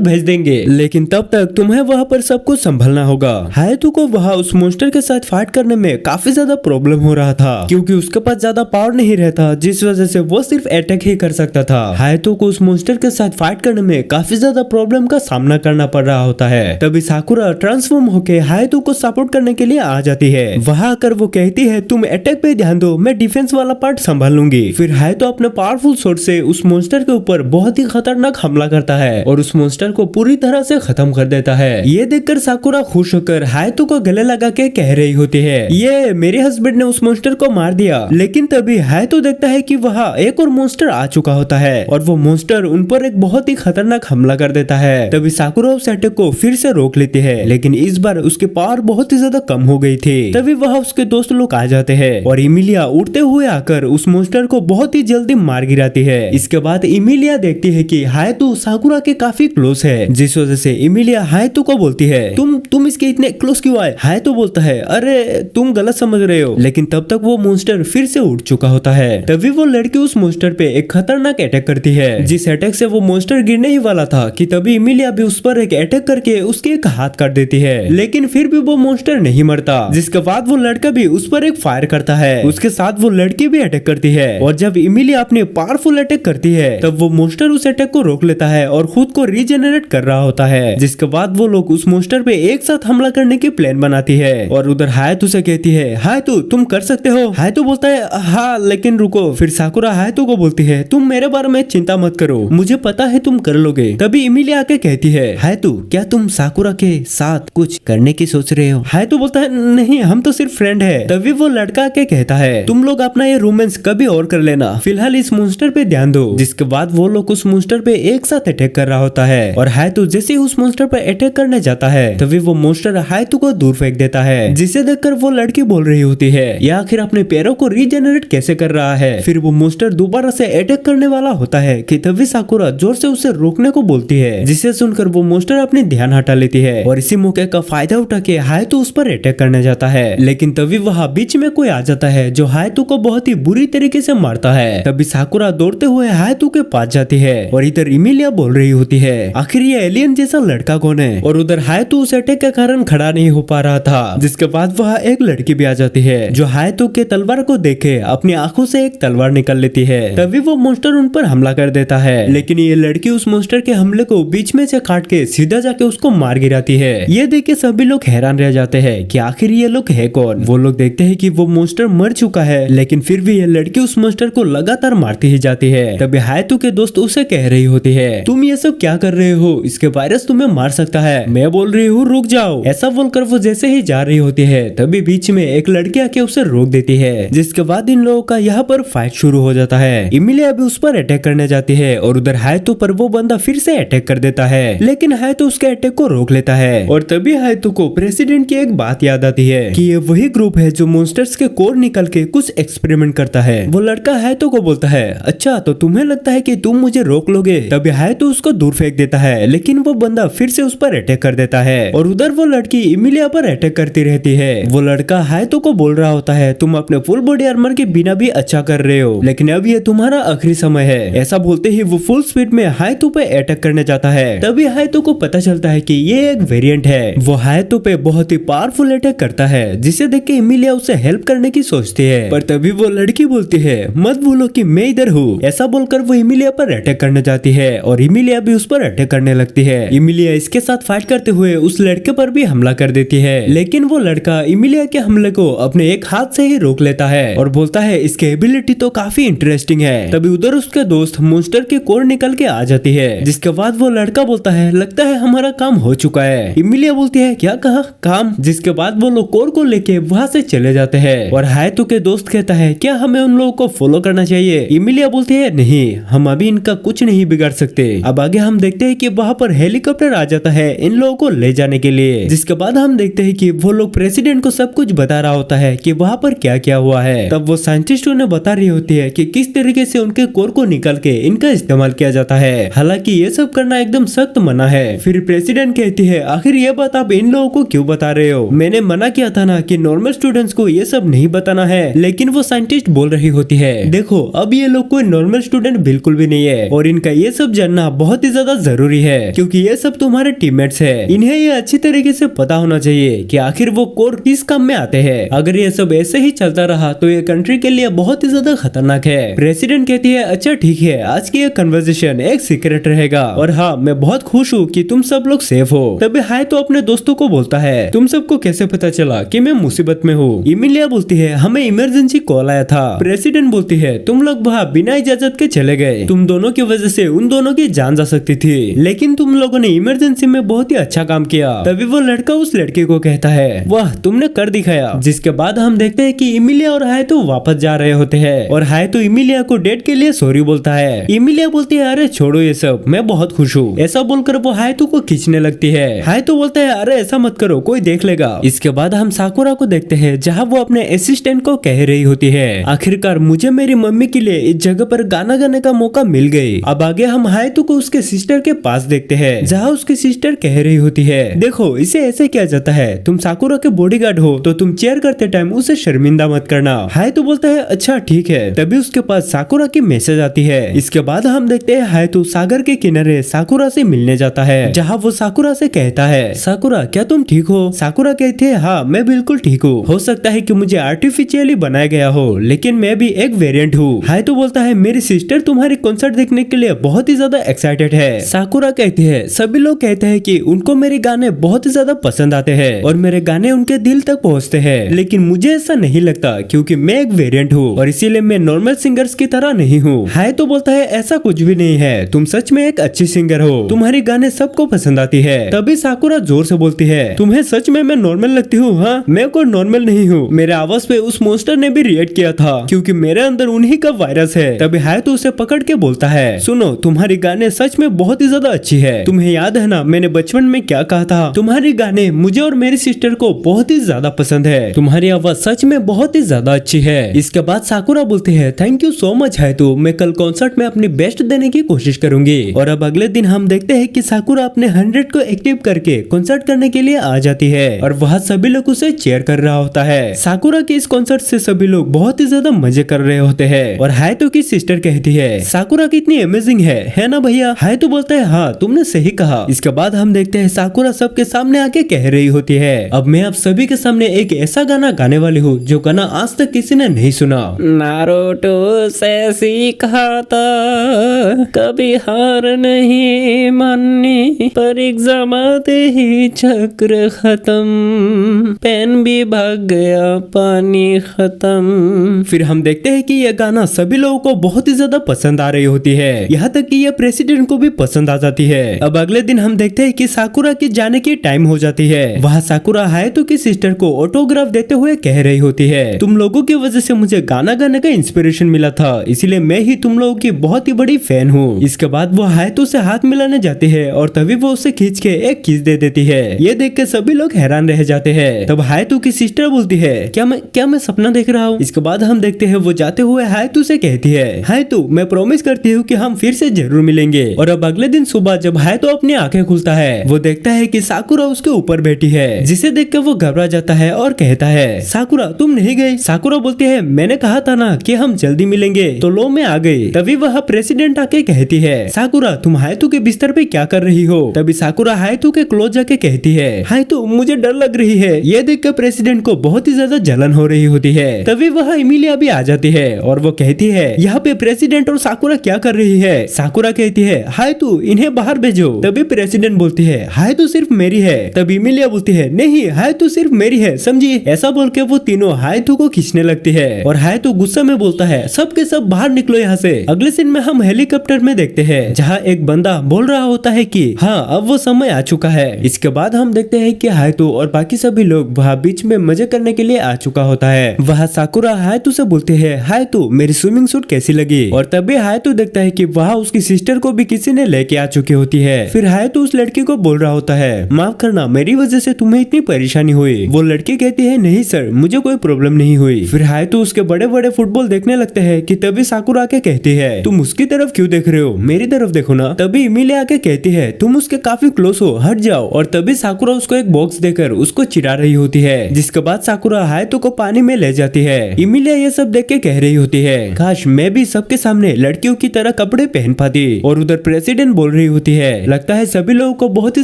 भेज देंगे, लेकिन तब तक तुम्हें वहाँ पर सब कुछ संभलना होगा। हायतो को वहाँ उस मॉन्स्टर के साथ फाइट करने में काफी ज्यादा प्रॉब्लम हो रहा था क्योंकि उसके पास ज्यादा पावर नहीं रहता, जिस वजह से वो सिर्फ अटैक ही कर सकता था। हायतो को उस मॉन्स्टर के साथ फाइट करने में काफी ज्यादा प्रॉब्लम का सामना करना पड़ रहा होता है। तभी साकुरा ट्रांसफॉर्म होके हायतो को सपोर्ट करने के लिए आ जाती है। वहाँ आकर वो कहती है तुम अटैक पे ध्यान दो, मैं डिफेंस वाला पार्ट संभाल लूंगी। फिर हायतो अपने पावरफुल शॉट से उस मॉन्स्टर के ऊपर बहुत ही खतरनाक हमला करता है और उस मॉन्स्टर को पूरी तरह से खत्म कर देता है। ये देखकर साकुरा खुश होकर हायतो को गले लगा के कह रही होती है ये मेरे हस्बैंड ने उस मॉन्स्टर को मार दिया। लेकिन तभी हायतो देखता है कि वहाँ एक और मॉन्स्टर आ चुका होता है और वो मॉन्स्टर उन पर एक बहुत ही खतरनाक हमला कर देता है। तभी साकुरा उस अटैक को फिर से रोक लेती है, लेकिन इस बार उसकी पावर बहुत ही ज्यादा कम हो गई थी। तभी वहाँ उसके दोस्त लोग आ जाते हैं और इमिलिया उड़ते हुए आकर उस मॉन्स्टर को बहुत ही जल्दी मार गिराती है। इसके बाद इमिलिया देखती है कि हायतो साकुरा के काफी क्लोज है, जिस वजह से इमिलिया हायतो को बोलती है तुम इसके इतने क्लोज क्यों आए। हायतो बोलता है अरे तुम गलत समझ रहे हो, लेकिन तब तक वो मॉन्स्टर फिर से उड़ चुका होता है। तभी वो लड़की उस मॉन्स्टर पे एक खतरनाक अटैक करती है, जिस अटैक से वो मॉन्स्टर गिरने ही वाला था कि तभी इमिलिया भी उस पर एक अटैक करके उसके एक हाथ काट देती है, लेकिन फिर भी वो मॉन्स्टर नहीं मरता। जिसके बाद वो लड़का भी उस पर एक फायर करता है, उसके साथ वो लड़की भी अटैक करती है और जब इमिलिया अपने पावरफुल अटैक करती है तब वो मॉन्स्टर उस अटैक को रोक लेता है और खुद को रीजेनरेट कर रहा होता है। जिसके बाद वो लोग उस मॉन्स्टर पे एक साथ हमला करने की प्लान बनाती है और उधर हायतो से कहती है हायतो तुम कर सकते हो। हायतो बोलता है हाँ लेकिन रुको। फिर साकुरा हायतो को बोलती है तुम मेरे बारे में चिंता मत करो, मुझे पता है तुम कर लोगे। तभी इमिलिया आके कहती है हायतो क्या तुम साकुरा के साथ कुछ करने की सोच रहे हो। हायतो बोलता है नहीं हम तो सिर्फ फ्रेंड है। तभी वो लड़का आके कहता है तुम लोग अपना ये रोमांस कभी और कर लेना, फिलहाल इस मॉन्स्टर पे ध्यान दो। जिसके बाद वो लोग उस मॉन्स्टर पे एक साथ अटैक कर रहा होता है और हायतो जैसे ही उस मॉन्स्टर पे अटैक करने जाता है तभी वो मॉन्स्टर हायतो को दूर फेंक देता है, जिसे देखकर वो लड़की बोल रही होती है ये आखिर अपने पैरों को रीजेनरेट कैसे कर रहा है। फिर वो मॉन्स्टर दोबारा से अटैक करने वाला होता है कि तभी साकुरा जोर से उसे रोकने को बोलती है, जिसे सुनकर वो मॉन्स्टर अपने ध्यान हटा लेती है और इसी मौके का फायदा उठा के हायतो उस पर अटैक करने जाता है। लेकिन तभी वहाँ बीच में कोई आ जाता है जो हायतो को बहुत ही बुरी तरीके से मारता है। तभी साकुरा दौड़ते हुए हायतो के पास जाती है और इधर इमिलिया बोल रही होती है आखिर ये एलियन जैसा लड़का कौन है। और उधर हायतो उस अटैक के कारण खड़ा नहीं हो पा रहा था। जिसके बाद वहाँ एक लड़की भी आ जाती है जो हायतो के तलवार को देखे अपनी आंखों से एक तलवार निकाल लेती है। तभी वो मॉन्स्टर उन पर हमला कर देता है, लेकिन ये लड़की उस मॉन्स्टर के हमले को बीच में से काट के सीधा जाके उसको मार गिराती है। ये देख के सभी लोग हैरान रह जाते हैं कि आखिर ये लोग है कौन। वो लोग देखते हैं कि वो मॉन्स्टर मर चुका है, लेकिन फिर भी ये लड़की उस मॉन्स्टर को लगातार मारती ही जाती है। तभी हायतो के दोस्त उसे कह रही होती है तुम ये सब क्या कर रहे हो, इसके वायरस तुम्हें मार सकता है। मैं बोल रही हूँ रुक जाओ। ऐसा बोलकर वो जैसे ही जा रही होती है तभी बीच में एक लड़की आके उसे रोक देती है, जिसके बाद इन लोगों का यहाँ पर फाइट शुरू हो जाता है। इमिलिया भी उस पर अटैक करने जाती है और उधर हायतो पर वो बंदा फिर से अटैक कर देता है, लेकिन हायतो उसके अटैक को रोक लेता है। और तभी हायतो को प्रेसिडेंट की एक बात याद आती है कि ये वही ग्रुप है जो मॉन्स्टर्स के कोर निकल के कुछ एक्सपेरिमेंट करता है। वो लड़का हायतो को बोलता है अच्छा तो तुम्हें लगता है कि तुम मुझे रोक लोगे। तभी हायतो उसको दूर फेंक देता है, लेकिन वो बंदा फिर से उस पर अटैक कर देता है और उधर वो लड़की इमिलिया पर अटैक करती रहती है। वो लड़का हायतो को बोल रहा होता है तुम अपने फुल बॉडी आर्मर के बिना भी अच्छा कर रहे हो, लेकिन अब ये तुम्हारा आखिरी समय है। ऐसा बोलते ही वो फुल स्पीड में हायतो पे अटैक करने जाता है। तभी हायतो को पता चलता है कि ये एक वेरिएंट है। वो हायतो पे बहुत ही पावरफुल अटैक करता है, जिसे देख के इमिलिया उसे हेल्प करने की सोचती है, पर तभी वो लड़की बोलती है मत भूलो कि मैं इधर हूँ। ऐसा बोलकर वो इमिलिया पर अटैक करने जाती है और इमिलिया भी उस पर अटैक करने लगती है। इमिलिया इसके साथ फाइट करते हुए उस लड़के पर भी हमला कर देती है, लेकिन वो लड़का इमिलिया के हमले को अपने एक हाथ से ही रोक लेता है और बोलता है इसकी एबिलिटी तो काफी इंटरेस्टिंग है। तभी उधर उसके दोस्त मॉन्स्टर की कोर निकल के आ जाती है, जिसके बाद वो लड़का बोलता है लगता है हमारा काम हो चुका है। इमिलिया बोलती है क्या कहा काम। जिसके बाद वो लोग कोर को लेके वहाँ से चले जाते हैं और हायतो के दोस्त कहता है क्या हमें उन लोगों को फॉलो करना चाहिए। इमिलिया बोलती है नहीं हम अभी इनका कुछ नहीं बिगाड़ सकते। अब आगे हम देखते हैं कि वहाँ पर हेलीकॉप्टर आ जाता है इन लोगों को ले जाने के लिए। जिसके बाद हम देखते हैं कि वो लोग प्रेसिडेंट को सब कुछ बता रहा होता है कि वहाँ पर क्या क्या हुआ है। तब वो साइंटिस्ट उन्हें बता रही होती है कि किस तरीके से उनके कोर को निकाल के इनका इस्तेमाल किया जाता है, हालांकि ये सब करना एकदम सख्त मना है। फिर प्रेसिडेंट कहती है आखिर ये बात आप इन लोगों को क्यों बता रहे हो, मैंने मना किया था ना कि नॉर्मल स्टूडेंट्स को ये सब नहीं बताना है, लेकिन वो साइंटिस्ट बोल रही होती है, देखो अब ये लोग कोई नॉर्मल स्टूडेंट बिल्कुल भी नहीं है और इनका ये सब जानना बहुत ही ज्यादा जरूरी है, क्योंकि ये सब तुम्हारे टीममेट्स है। इन्हें ये अच्छी तरीके से पता होना चाहिए कि आखिर वो कोर किस काम में आते हैं। अगर ये सब ऐसे ही चलता रहा तो ये कंट्री के लिए बहुत ही ज्यादा खतरनाक है। प्रेसिडेंट कहती है, अच्छा ठीक है, आज की ये कन्वर्सेशन एक सीक्रेट रहेगा और हाँ मैं बहुत खुश हूँ कि तुम सब लोग सेफ हो। तभी हाय तो अपने दोस्तों को बोलता है, तुम सबको कैसे पता चला कि मैं मुसीबत में हूँ? इमिलिया बोलती है, हमें इमरजेंसी कॉल आया था। प्रेसिडेंट बोलती है, तुम लोग वहाँ बिना इजाजत के चले गए, तुम दोनों की वजह से उन दोनों की जान जा सकती थी, लेकिन तुम लोगों ने इमरजेंसी में बहुत ही अच्छा काम किया। तभी वो लड़का उस लड़के को कहता है, वाह तुमने कर दिखाया। जिसके बाद हम देखते हैं कि इमिलिया और हाय तो वापस जा रहे होते हैं और हाय तो इमिलिया को डेट के लिए सॉरी बोलता है। इमिलिया बोलती है, अरे छोड़ो ये सब, मैं बहुत खुश हूँ। ऐसा बोलकर वो हायतो को खींचने लगती है। हायतो बोलता है, अरे ऐसा मत करो, कोई देख लेगा। इसके बाद हम साकुरा को देखते हैं जहाँ वो अपने असिस्टेंट को कह रही होती है, आखिरकार मुझे मेरी मम्मी के लिए इस जगह पर गाना गाने का मौका मिल गई। अब आगे हम हायतो को उसके सिस्टर के पास देखते हैं जहाँ उसकी सिस्टर कह रही होती है, देखो इसे ऐसे किया जाता है, तुम साकुरा के बॉडीगार्ड हो तो तुम चेयर करते टाइम उसे शर्मिंदा मत करना। हायतो बोलता है, अच्छा ठीक है। तभी उसके पास साकुरा की मैसेज आती है। इसके बाद हम देखते हैं हायतो सागर के किनारे साकुरा से मिलने जाता है, जहाँ वो साकुरा से कहता है, साकुरा क्या तुम ठीक हो? साकुरा कहती है, हाँ मैं बिल्कुल ठीक हूँ। हो सकता है कि मुझे आर्टिफिशियली बनाया गया हो, लेकिन मैं भी एक वेरिएंट हूँ। हायतो बोलता है, मेरी सिस्टर तुम्हारी कॉन्सर्ट देखने के लिए बहुत ही ज्यादा एक्साइटेड है। साकुरा कहती है, सभी लोग कहते हैं कि उनको मेरे गाने बहुत ही ज्यादा पसंद आते हैं और मेरे गाने उनके दिल तक पहुँचते हैं, लेकिन मुझे ऐसा नहीं लगता क्योंकि मैं एक वेरिएंट हूँ और इसीलिए मैं नॉर्मल सिंगर्स की तरह नहीं हूँ। हायतो बोलता है, ऐसा कुछ भी नहीं है, तुम सच में एक अच्छी सिंगर हो, तुम्हारी गाने सबको पसंद आती है। तभी साकुरा जोर से बोलती है, तुम्हें सच में मैं नॉर्मल लगती हूँ? हाँ मैं कोई नॉर्मल नहीं हूँ, मेरे आवाज पे उस मॉन्स्टर ने भी रिएक्ट किया था क्योंकि मेरे अंदर उन्हीं का वायरस है। तभी हायतो उसे पकड़ के बोलता है, सुनो तुम्हारी गाने सच में बहुत ही ज्यादा अच्छी है, तुम्हें याद है ना मैंने बचपन में क्या कहा था, तुम्हारी गाने मुझे और मेरी सिस्टर को बहुत ही ज्यादा पसंद है, तुम्हारी आवाज सच में बहुत ही ज्यादा अच्छी है। इसके बाद साकुरा बोलती है, थैंक यू सो मच हायतो, मैं कल कॉन्सर्ट में अपनी बेस्ट देने की कोशिश करूंगी। और अब अगले दिन हम देखते हैं कि साकुरा अपने 100 को एक्टिव करके कॉन्सर्ट करने के लिए आ जाती है और वहाँ सभी लोग उसे चेयर कर रहा होता है। साकुरा के इस कॉन्सर्ट से सभी लोग बहुत ही ज्यादा मजे कर रहे होते हैं और हायतो की सिस्टर कहती है, साकुरा कितनी अमेजिंग है ना भैया? हायतो बोलता है, हाँ तुमने सही कहा। इसके बाद हम देखते हैं साकुरा सबके सामने आके कह रही होती है, अब मैं आप सभी के सामने एक ऐसा गाना गाने वाली हूँ जो गाना आज तक किसी ने नहीं सुना। नारुतो से सीखा था कभी हार नहीं माननी, पर एग्जाम आते ही चक्र खत्म, पेन भी भाग गया पानी खत्म। फिर हम देखते हैं कि यह गाना सभी लोगों को बहुत ही ज्यादा पसंद आ रही होती है, यहाँ तक कि यह प्रेसिडेंट को भी पसंद आ जाती है। अब अगले दिन हम देखते हैं कि साकुरा की जाने की टाइम हो जाती है। वहाँ साकुरा हायतो की सिस्टर को ऑटोग्राफ देते हुए कह रही होती है, तुम लोगों की वजह से मुझे गाना गाने का इंस्पिरेशन मिला था, इसीलिए मैं ही तुम लोगों की बहुत ही बड़ी फैन हूँ। इसके बाद वो हायतो से हाथ मिलाने जाती है और तभी वो उसे खींच के एक किस दे देती है। ये देख के सभी लोग हैरान रह जाते हैं। तब हायतो की सिस्टर बोलती है, क्या मैं सपना देख रहा हूँ? इसके बाद हम देखते हैं वो जाते हुए हायतो से कहती है, हायतो मैं प्रॉमिस करती हूँ कि हम फिर से जरूर मिलेंगे। और अब अगले दिन सुबह जब हायतो अपनी आंखें खुलता है, वो देखता है कि साकुरा उसके ऊपर बैठी है, जिसे देख कर वो घबरा जाता है और कहता है, साकुरा तुम नहीं गई? साकुरा बोलती है, मैंने कहा था ना कि हम जल्दी मिलेंगे, तो लो मैं आ गई। तभी वह प्रेसिडेंट आके कहती है, साकुरा तुम हायतो के बिस्तर पे क्या कर रही हो? तभी साकुरा हायतो के क्लोज जाके कहती है, हायतो मुझे डर लग रही है। ये देखकर प्रेसिडेंट को बहुत ही ज्यादा जलन हो रही होती है। तभी वह इमिलिया भी आ जाती है और वो कहती है, यहाँ पे प्रेसिडेंट और साकुरा क्या कर रही है? साकुरा कहती है, हायतो इन्हें बाहर भेजो। तभी प्रेसिडेंट बोलती है, हायतो सिर्फ मेरी है। तभी इमिलिया बोलती है, नहीं हायतो सिर्फ मेरी है, समझी? ऐसा बोल के वो तीनों हायतो को खींचने लगती है और हायतो गुस्से में बोलता है, सबके सब बाहर निकलो यहाँ से। अगले सीन में हम हेलीकॉप्टर में देखते हैं जहाँ एक बंदा बोल रहा होता है कि हाँ अब वो समय आ चुका है। इसके बाद हम देखते हैं कि हायतो और बाकी सभी लोग वहाँ बीच में मजे करने के लिए आ चुका होता है। वहाँ साकुरा हायतो से बोलते हैं, हायतो मेरी स्विमिंग सूट कैसी लगी? और तभी हायतो देखता है कि वहाँ उसकी सिस्टर को भी किसी ने लेके आ चुकी होती है। फिर हायतो उस लड़की को बोल रहा होता है, माफ करना मेरी वजह से तुम्हें इतनी परेशानी हुई। वो लड़की कहती है, नहीं सर मुझे कोई प्रॉब्लम नहीं हुई। फिर हायतो उसके बड़े बड़े फुटबॉल देखने लगते हैं कि तभी साकुरा आके कहती है, तुम उसकी तरफ क्यों देख रहे हो, मेरी तरफ देखो ना। तभी इमिलिया आके कहती है, तुम उसके काफी क्लोज हो, हट जाओ। और तभी साकुरा उसको एक बॉक्स देकर उसको चिढ़ा रही होती है, जिसके बाद साकुरा साकुरा हायतो को पानी में ले जाती है। इमिलिया ये सब देख के कह रही होती है, काश मैं भी सबके सामने लड़कियों की तरह कपड़े पहन पाती। और उधर प्रेसिडेंट बोल रही होती है, लगता है सभी लोगों को बहुत ही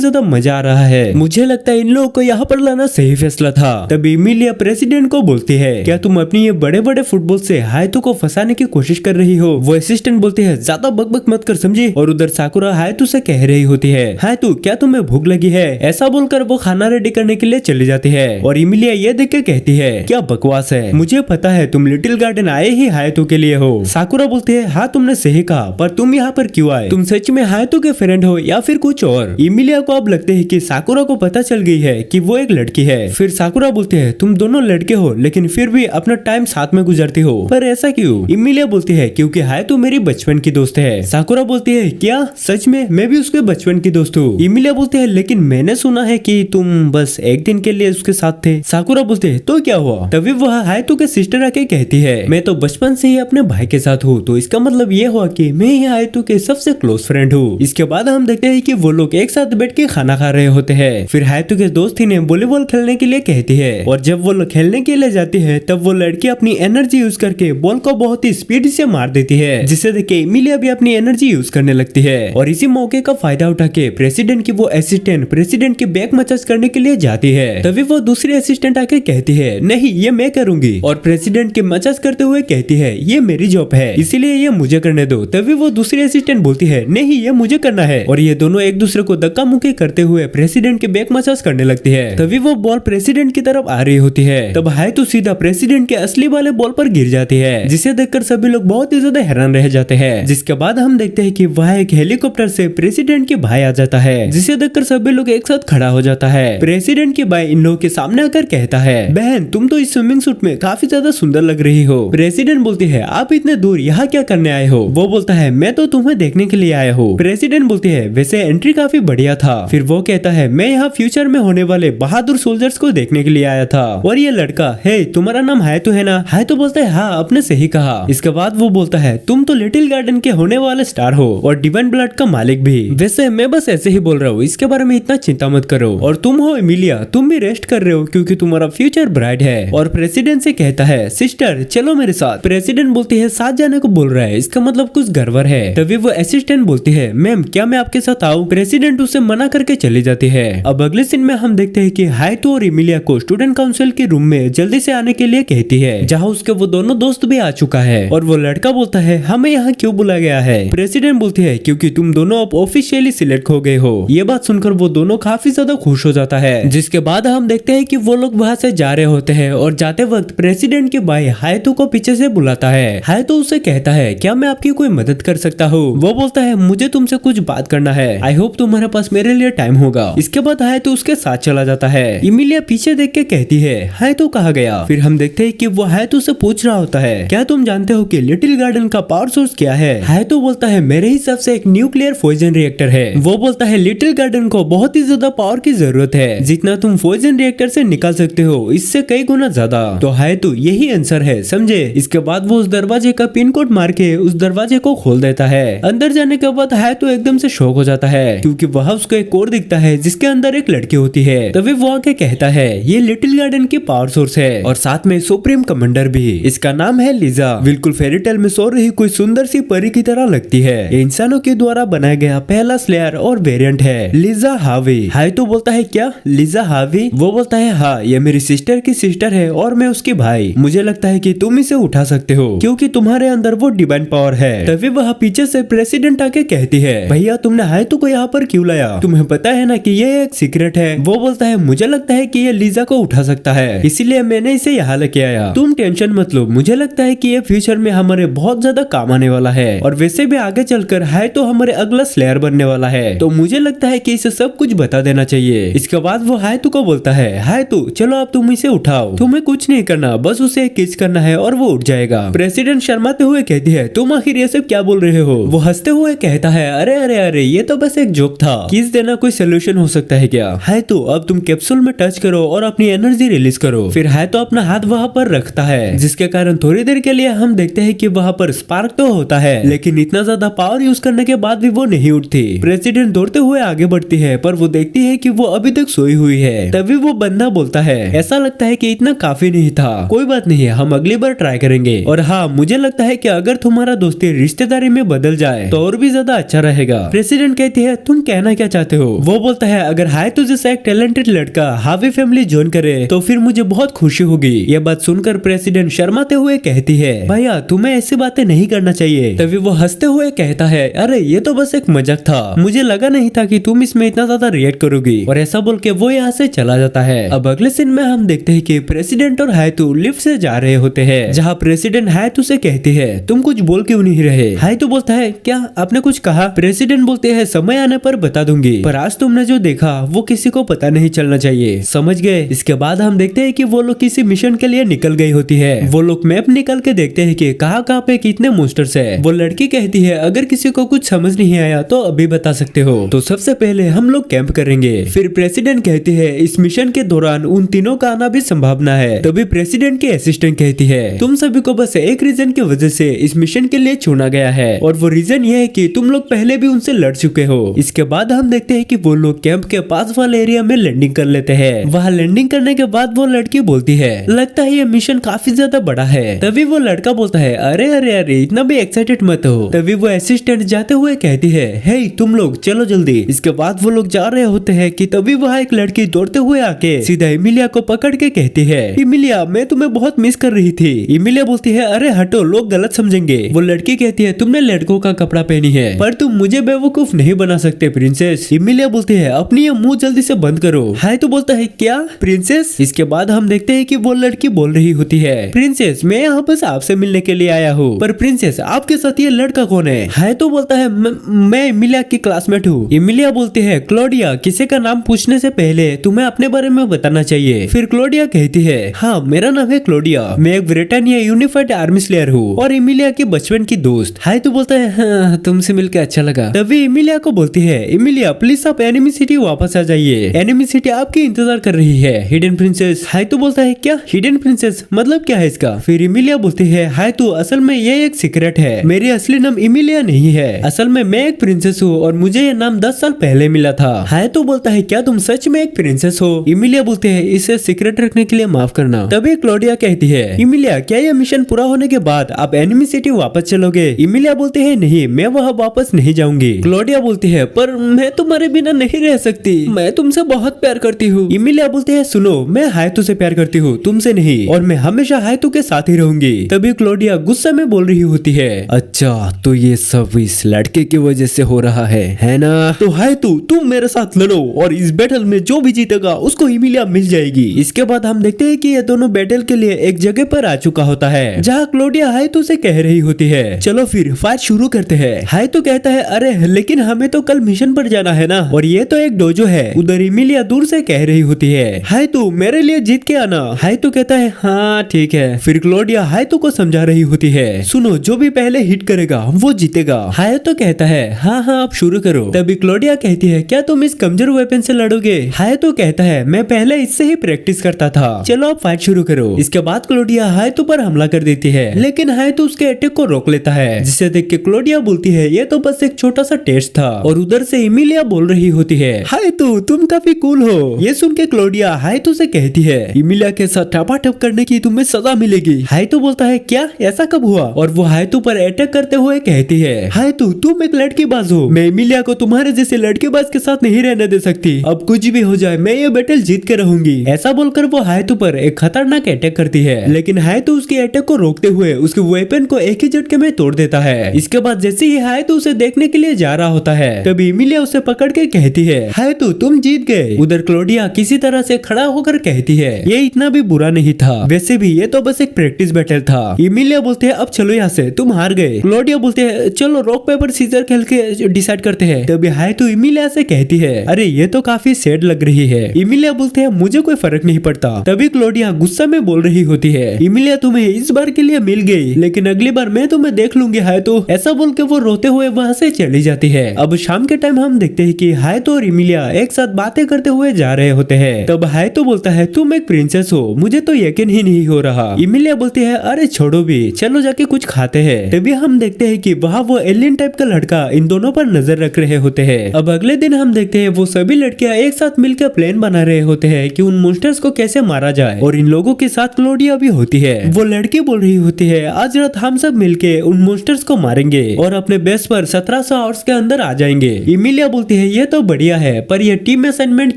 ज्यादा मजा आ रहा है, मुझे लगता है इन लोगों को यहाँ पर लाना सही फैसला था। तब इमिलिया प्रेसिडेंट को बोलती है, क्या तुम अपनी ये बड़े बड़े फुटबॉल से हायतो को फंसाने की कोशिश कर रही हो? वो असिस्टेंट बोलती है, ज्यादा बकबक मत कर समझी। और उधर साकुरा हायतो से कह रही होती है, हायतो क्या तुम्हें भूख लगी है? ऐसा बोलकर वो खाना रेडी करने के लिए चली जाती है। और इमिलिया ये देख के कहती है, क्या बकवास है, मुझे पता है तुम लिटिल गार्डन आए ही हायतो के लिए हो। साकुरा बोलती है, हाँ तुमने सही कहा, पर तुम यहाँ पर क्यों आए? तुम सच में हायतो के फ्रेंड हो या फिर कुछ और? इमिलिया को अब लगते है कि साकुरा को पता चल गई है कि वो एक लड़की है। फिर साकुरा बोलती है, तुम दोनों लड़के हो लेकिन फिर भी अपना टाइम साथ में गुजारती हो, पर ऐसा क्यों? इमिलिया बोलती है, क्योंकि हायतो मेरी बचपन की दोस्त है। साकुरा बोलती है, क्या सच में? मैं भी उसके बचपन की दोस्त हूँ। इमिलिया बोलती है, लेकिन मैंने सुना है कि तुम बस एक दिन के लिए उसके साथ थे। साकुरा बोलते है, तो क्या हुआ? तभी वह हायतो के सिस्टर आके कहती है, मैं तो बचपन से ही अपने भाई के साथ हूँ, तो इसका मतलब ये हुआ कि मैं ही हायतो के सबसे क्लोज फ्रेंड हूँ। इसके बाद हम देखते हैं कि वो लोग एक साथ बैठ के खाना खा रहे होते हैं। फिर हायतो के दोस्त ने वॉलीबॉल खेलने के लिए कहती है, और जब वो लोग खेलने के लिए जाती है तब वो लड़की अपनी एनर्जी यूज करके बॉल को बहुत ही स्पीड से मार देती है, जिसे देख के इमिलिया भी अपनी एनर्जी यूज करने लगती है। और इसी मौके का फायदा उठा के प्रेसिडेंट की वो असिस्टेंट प्रेसिडेंट की बैक मसाज करने के लिए जाती है। तभी वो दूसरी असिस्टेंट आके कहती है, नहीं ये मैं करूंगी। और प्रेसिडेंट की मसाज करते हुए कहती है, ये मेरी जॉब है इसीलिए ये मुझे करने दो। तभी वो दूसरी असिस्टेंट बोलती है, नहीं ये मुझे करना है। और ये दोनों एक दूसरे को धक्का मुक्की करते हुए प्रेसिडेंट की बैक मसाज करने लगती है। तभी वो बॉल प्रेसिडेंट की तरफ आ रही होती है। तब हायतो सीधा प्रेसिडेंट के असली वाले बॉल पर गिर जाती है, जिसे देखकर सभी लोग बहुत ही ज्यादा हैरान रह जाते हैं। जिसके बाद हम देखते हैं कि वह एक हेलीकॉप्टर से प्रेसिडेंट के भाई आ जाता है, जिसे देखकर सभी लोग एक साथ खड़ा हो जाता है। प्रेसिडेंट के भाई इन लोगों के सामने आकर कहता है, बहन तुम तो इस स्विमिंग सूट में काफी ज्यादा सुंदर लग रही हो। प्रेसिडेंट बोलती है, आप इतने दूर यहाँ क्या करने आए हो? वो बोलता है, मैं तो तुम्हें देखने के लिए आया हूँ। प्रेसिडेंट बोलती है, वैसे एंट्री काफी बढ़िया था। फिर वो कहता है, मैं यहाँ फ्यूचर में होने वाले बहादुर सोल्जर्स को देखने के लिए आया था। और ये लड़का, हे तुम्हारा नाम हायतो है ना? हायतो बोलता है, हाँ आपने सही कहा। इसके बाद वो बोलता है, तुम तो लिटिल गार्डन के होने वाले स्टार हो और डिवाइन ब्लड का मालिक भी। वैसे मैं बस ऐसे ही बोल रहा हूँ, इसके बारे में इतना चिंता मत करो। और तुम हो इमिलिया, तुम भी रेस्ट कर रहे हो क्योंकि तुम्हारा फ्यूचर ब्राइट है। और प्रेसिडेंट से कहता है, सिस्टर चलो मेरे साथ। प्रेसिडेंट बोलती है, साथ जाने को बोल रहा है, इसका मतलब कुछ गड़बड़ है। तभी वो असिस्टेंट बोलती है, मैम क्या मैं आपके साथ आऊँ? प्रेसिडेंट उसे मना करके चली जाती है। अब अगले सीन में हम देखते हैं कि हायतो और इमिलिया को स्टूडेंट काउंसिल के रूम में जल्दी से आने के लिए कहती है, जहाँ उसके वो दोनों दोस्त भी आ चुका है। और वो लड़का बोलता है, हमें यहाँ क्यों बुलाया गया है? प्रेसिडेंट बोलती है, क्योंकि तुम दोनों अब ऑफिशियली सिलेक्ट हो गए हो। ये बात सुनकर वो दोनों काफी ज्यादा खुश हो जाता है। जिसके बाद हम देखते हैं कि वो लोग वहाँ से जा रहे होते हैं और जाते वक्त प्रेसिडेंट के भाई हायतो को पीछे से बुलाता है। हायतो उसे कहता है, क्या मैं आपकी कोई मदद कर सकता हूँ? वो बोलता है, मुझे तुमसे कुछ बात करना है। आई होप तुम्हारे पास मेरे लिए टाइम होगा। इसके बाद हायतो उसके साथ चला जाता है। इमिलिया पीछे देख के कहती है, हायतो कहाँ गया? फिर हम देखते हैं कि वो हायतो से पूछ रहा होता है, क्या तुम जानते हो कि लिटिल गार्डन का पावर सोर्स क्या है? हायतो बोलता है, मेरे हिसाब से एक न्यूक्लियर फ्यूजन रिएक्टर है। वो बोलता है, लिटिल गार्डन को बहुत ही ज्यादा पावर की जरूरत है, जितना तुम फ्यूजन रिएक्टर से निकाल सकते हो इससे कई गुना ज्यादा। तो हायतो यही आंसर है, समझे? इसके बाद वो उस दरवाजे का पिन कोड मार के उस दरवाजे को खोल देता है। अंदर जाने के बाद हायतो एकदम से शॉक हो जाता है, क्योंकि वहाँ उसको एक कोड दिखता है जिसके अंदर एक लड़की होती है। तभी वो आके कहता है, ये लिटिल गार्डन की पावर सोर्स है और साथ में सुप्रीम कमांडर भी। इसका नाम है लीजा। बिल्कुल फेरीटेल में सो रही कोई सुंदर सी परी की तरह लगती है। ये इंसानों के द्वारा बनाया गया पहला स्लेयर और वेरिएंट है, लीजा हावी। हायतो बोलता है, क्या लीजा हावी? वो बोलता है, हाँ ये मेरी सिस्टर की सिस्टर है और मैं उसकी भाई। मुझे लगता है कि तुम इसे उठा सकते हो क्योंकि तुम्हारे अंदर वो डिवाइन पावर है। तभी वह पीछे से प्रेसिडेंट आके कहती है, भैया तुमने हायतो को यहाँ पर क्यों लाया? तुम्हें पता है ना कि ये एक सीक्रेट है। वो बोलता है, मुझे लगता है कि ये लीजा को उठा सकता है, इसीलिए मैंने इसे यहाँ लेके आया। तुम टेंशन मत लो, मुझे लगता है कि ये फ्यूचर में हमारे बहुत ज्यादा काम आने वाला है और वैसे भी आगे चलकर हायतो हमारे अगला स्लेयर बनने वाला है, तो मुझे लगता है कि इसे सब कुछ बता देना चाहिए। इसके बाद वो हायतो को बोलता है, हायतो चलो अब तुम इसे उठाओ, तुम्हें कुछ नहीं करना, बस उसे किस करना है और वो उठ जाएगा। प्रेसिडेंट शर्माते हुए कहती है, तुम आखिर ये सब क्या बोल रहे हो? वो हंसते हुए कहता है, अरे अरे अरे ये तो बस एक जोक था, किस देना कोई सोल्यूशन हो सकता है क्या? हायतो अब तुम कैप्सूल में टच करो और अपनी एनर्जी रिलीज करो। फिर हायतो अपना हाथ वहाँ पर रखता है, जिसके कारण थोड़ी देर के लिए हम देखते हैं कि वहाँ पर स्पार्क तो होता है, लेकिन इतना ज्यादा पावर यूज करने के बाद भी वो नहीं उठती। प्रेसिडेंट दौड़ते हुए आगे बढ़ती है, पर वो देखती है कि वो अभी तक सोई हुई है। तभी वो बंदा बोलता है, ऐसा लगता लगता है कि इतना काफी नहीं था, कोई बात नहीं है, हम अगली बार ट्राई करेंगे। और हाँ, मुझे लगता है कि अगर तुम्हारा दोस्ती रिश्तेदारी में बदल जाए तो और भी ज्यादा अच्छा रहेगा। प्रेसिडेंट कहती है तुम कहना क्या चाहते हो? वो बोलता है अगर हायतो जैसा एक टैलेंटेड लड़का हावी फैमिली ज्वाइन करे तो फिर मुझे बहुत खुशी होगी। ये बात सुनकर प्रेसिडेंट शर्माते हुए कहती है भैया तुम्हें ऐसी बातें नहीं करना चाहिए। तभी वो हंसते हुए कहता है अरे ये तो बस एक मजाक था, मुझे लगा नहीं था कि तुम इसमें इतना ज्यादा रिएक्ट करोगी। और ऐसा बोल के वो यहाँ से चला जाता है। अब अगले सीन में हम देखते हैं कि प्रेसिडेंट और हायतो लिफ्ट से जा रहे होते हैं, जहाँ प्रेसिडेंट हायतो से कहती है तुम कुछ बोल क्यों नहीं रहे? हायतो बोलता है क्या आपने कुछ कहा? प्रेसिडेंट बोलते हैं समय आने पर बता दूंगी, पर आज तुमने जो देखा वो किसी को पता नहीं चलना चाहिए, समझ गए? इसके बाद हम देखते हैं कि वो लोग किसी मिशन के लिए निकल गई होती है। वो लोग मैप निकल के देखते हैं कि कहाँ कहाँ पे कितने मॉन्स्टर्स है। वो लड़की कहती है अगर किसी को कुछ समझ नहीं आया तो अभी बता सकते हो। तो सबसे पहले हम लोग कैंप करेंगे। फिर प्रेसिडेंट कहती है इस मिशन के दौरान उन तीनों का आना भी संभावना है। तभी प्रेसिडेंट की असिस्टेंट कहती है तुम सभी को बस एक रीजन की वजह से इस मिशन के लिए चुना गया है, और वो रीजन ये है कि तुम लोग पहले भी उनसे लड़ चुके हो। इसके बाद हम देखते हैं कि वो लोग कैंप के पास वाले एरिया में लैंडिंग कर लेते हैं। वहाँ लैंडिंग करने के बाद वो लड़की बोलती है लगता है ये मिशन काफी ज्यादा बड़ा है। तभी वो लड़का बोलता है अरे अरे अरे इतना भी एक्साइटेड मत हो। तभी वो असिस्टेंट जाते हुए कहती है हे तुम लोग चलो जल्दी। इसके बाद वो लोग जा रहे होते हैं कि तभी वहाँ एक लड़की दौड़ते हुए आके सीधा इमिलिया को पकड़ के कहती है इमिलिया मैं तुम्हें बहुत मिस कर रही थी। इमिलिया बोलती है अरे हटो लोग गलत समझेंगे। वो लड़की कहती है तुमने लड़कों का कपड़ा पहनी है पर तुम मुझे बेवकूफ नहीं बना सकते प्रिंसेस। इमिलिया बोलती है अपनी ये मुंह जल्दी से बंद करो। हाय तो बोलता है क्या प्रिंसेस? इसके बाद हम देखते हैं कि वो लड़की बोल रही होती है प्रिंसेस मैं यहाँ बस आपसे मिलने के लिए आया हूँ, पर प्रिंसेस आपके साथ ये लड़का कौन है? हाय तो बोलता है मैं इमिलिया की क्लासमेट हूँ। इमिलिया बोलती है क्लोडिया किसी का नाम पूछने से पहले तुम्हें अपने बारे में बताना चाहिए। फिर क्लोडिया कहती है हाँ मेरा नाम है क्लोडिया, मैं एक ब्रिटानिया यूनिफाइड आर्मी स्लेयर हूँ और इमिलिया की बचपन की दोस्त। हाय तो बोलता है हाँ, तुमसे मिलकर अच्छा लगा। तभी इमिलिया को बोलती है इमिलिया प्लीज आप एनिमी सिटी वापस आ जाइए, एनिमी सिटी आपकी इंतजार कर रही है। Hidden princess. हाय तो बोलता है क्या हिडन प्रिंसेस मतलब क्या है इसका? फिर इमिलिया बोलती है हाय तो असल में ये एक सीक्रेट है, मेरी असली नाम इमिलिया नहीं है, असल में मैं एक प्रिंसेस हूँ और मुझे ये नाम 10 साल पहले मिला था। हाय तो बोलता है क्या तुम सच में एक प्रिंसेस हो? इमिलिया बोलते है इसे सीक्रेट रखने के लिए माफ करना। तभी क्लोडिया कहती है इमिलिया क्या ये मिशन पूरा होने के बाद आप एनिमी सिटी वापस चलोगे? इमिलिया बोलते है नहीं मैं वहाँ वापस नहीं जाऊंगी। क्लोडिया बोलती है पर मैं तुम्हारे बिना नहीं रह सकती, मैं तुमसे बहुत प्यार करती हूँ। इमिलिया बोलते है सुनो मैं हायतो से प्यार करती हूँ तुमसे नहीं, और मैं हमेशा हायतो के साथ ही रहूंगी। तभी क्लोडिया गुस्से में बोल रही होती है अच्छा तो ये सब इस लड़के की वजह से हो रहा है ना? तो हायतो तुम मेरे साथ लड़ो और इस बैटल में जो भी जीतेगा उसको इमिलिया मिल जाएगी। इसके बाद हम देखते हैं कि ये दोनों बैटल के लिए एक जगह पर आ चुका होता है, जहाँ क्लोडिया हायतो से कह रही होती है चलो फिर फाइट शुरू करते हैं। हायतो कहता है अरे लेकिन हमें तो कल मिशन पर जाना है ना, और ये तो एक डोजो है। उधर इमिलिया दूर से कह रही होती है हायतो मेरे लिए जीत के आना। हायतो कहता है हाँ ठीक है। फिर क्लोडिया हायतो को समझा रही होती है सुनो जो भी पहले हिट करेगा वो जीतेगा। हायतो कहता है हाँ हाँ आप शुरू करो। तभी क्लोडिया कहती है क्या तुम इस कमजोर वेपन से लड़ोगे? हायतो कहता है मैं पहले इससे ही प्रैक्टिस करता था, चलो आप फाइट शुरू करो। इसके बाद क्लोडिया हायतो पर हमला कर देती है, लेकिन हायतो उसके अटैक को रोक लेता है, जिसे देख के क्लोडिया बोलती है ये तो बस एक छोटा सा टेस्ट था। और उधर से इमिलिया बोल रही होती है हायतो तुम काफी कूल हो। ये सुन के क्लोडिया हायतो से कहती है इमिलिया के साथ टपाटप करने की तुम्हें सजा मिलेगी। हायतो बोलता है क्या ऐसा कब हुआ? और वो हायतो पर अटैक करते हुए कहती है हायतो तुम एक लड़कीबाज हो, मैं इमिलिया को तुम्हारे जैसे लड़केबाज के साथ नहीं रहने दे सकती, अब कुछ भी हो जाए मैं ये बैटल जीत के रहूंगी। ऐसा बोलकर वो हायतो पर एक खतरनाक अटैक करती है, लेकिन हायतो उसके अटैक को रोकते हुए उसके वेपन को एक ही झटके में तोड़ देता है। इसके बाद जैसे ही हायतो उसे देखने के लिए जा रहा होता है तभी इमिलिया उसे पकड़ के कहती है हायतो तुम जीत गए। उधर क्लोडिया किसी तरह से खड़ा होकर कहती है ये इतना भी बुरा नहीं था, वैसे भी ये तो बस एक प्रैक्टिस बैटल था। इमिलिया बोलते हैं अब चलो यहाँ से तुम हार गए। क्लोडिया बोलते हैं चलो रॉक पेपर सीजर खेल के डिसाइड करते हैं। तभी हायतो इमिलिया से कहती है अरे ये तो काफी सैड लग रही है। इमिलिया बोलते हैं मुझे कोई फर्क नहीं पड़ता। तभी क्लोडिया गुस्सा में बोल रही होती है इमिलिया तुम्हें इस बार के लिए मिल गई, लेकिन अगली बार मैं तुम्हें देख लूंगी हायतो। ऐसा बोल के वो रोते हुए वहाँ से चली जाती है। अब शाम के टाइम हम देखते हैं कि हायतो और इमिलिया एक साथ बातें करते हुए जा रहे होते हैं। तब हायतो बोलता है तुम एक प्रिंसेस हो, मुझे तो यकीन ही नहीं हो रहा। इमिलिया बोलती है अरे छोड़ो भी, चलो जाके कुछ खाते हैं। तभी हम देखते हैं कि वहाँ वो एलियन टाइप का लड़का इन दोनों पर नजर रख रहे होते हैं। अब अगले दिन हम देखते हैं वो सभी लड़कियां एक साथ मिलकर प्लान बना रहे होते हैं कि उन मॉन्स्टर्स को कैसे कैसे मारा जाए, और इन लोगों के साथ क्लोडिया भी होती है। वो लड़की बोल रही होती है आज रात हम सब मिलके उन मॉन्स्टर्स को मारेंगे और अपने बेस पर 1700 आवर्स के अंदर आ जाएंगे। इमिलिया बोलती है ये तो बढ़िया है, पर ये टीम असाइनमेंट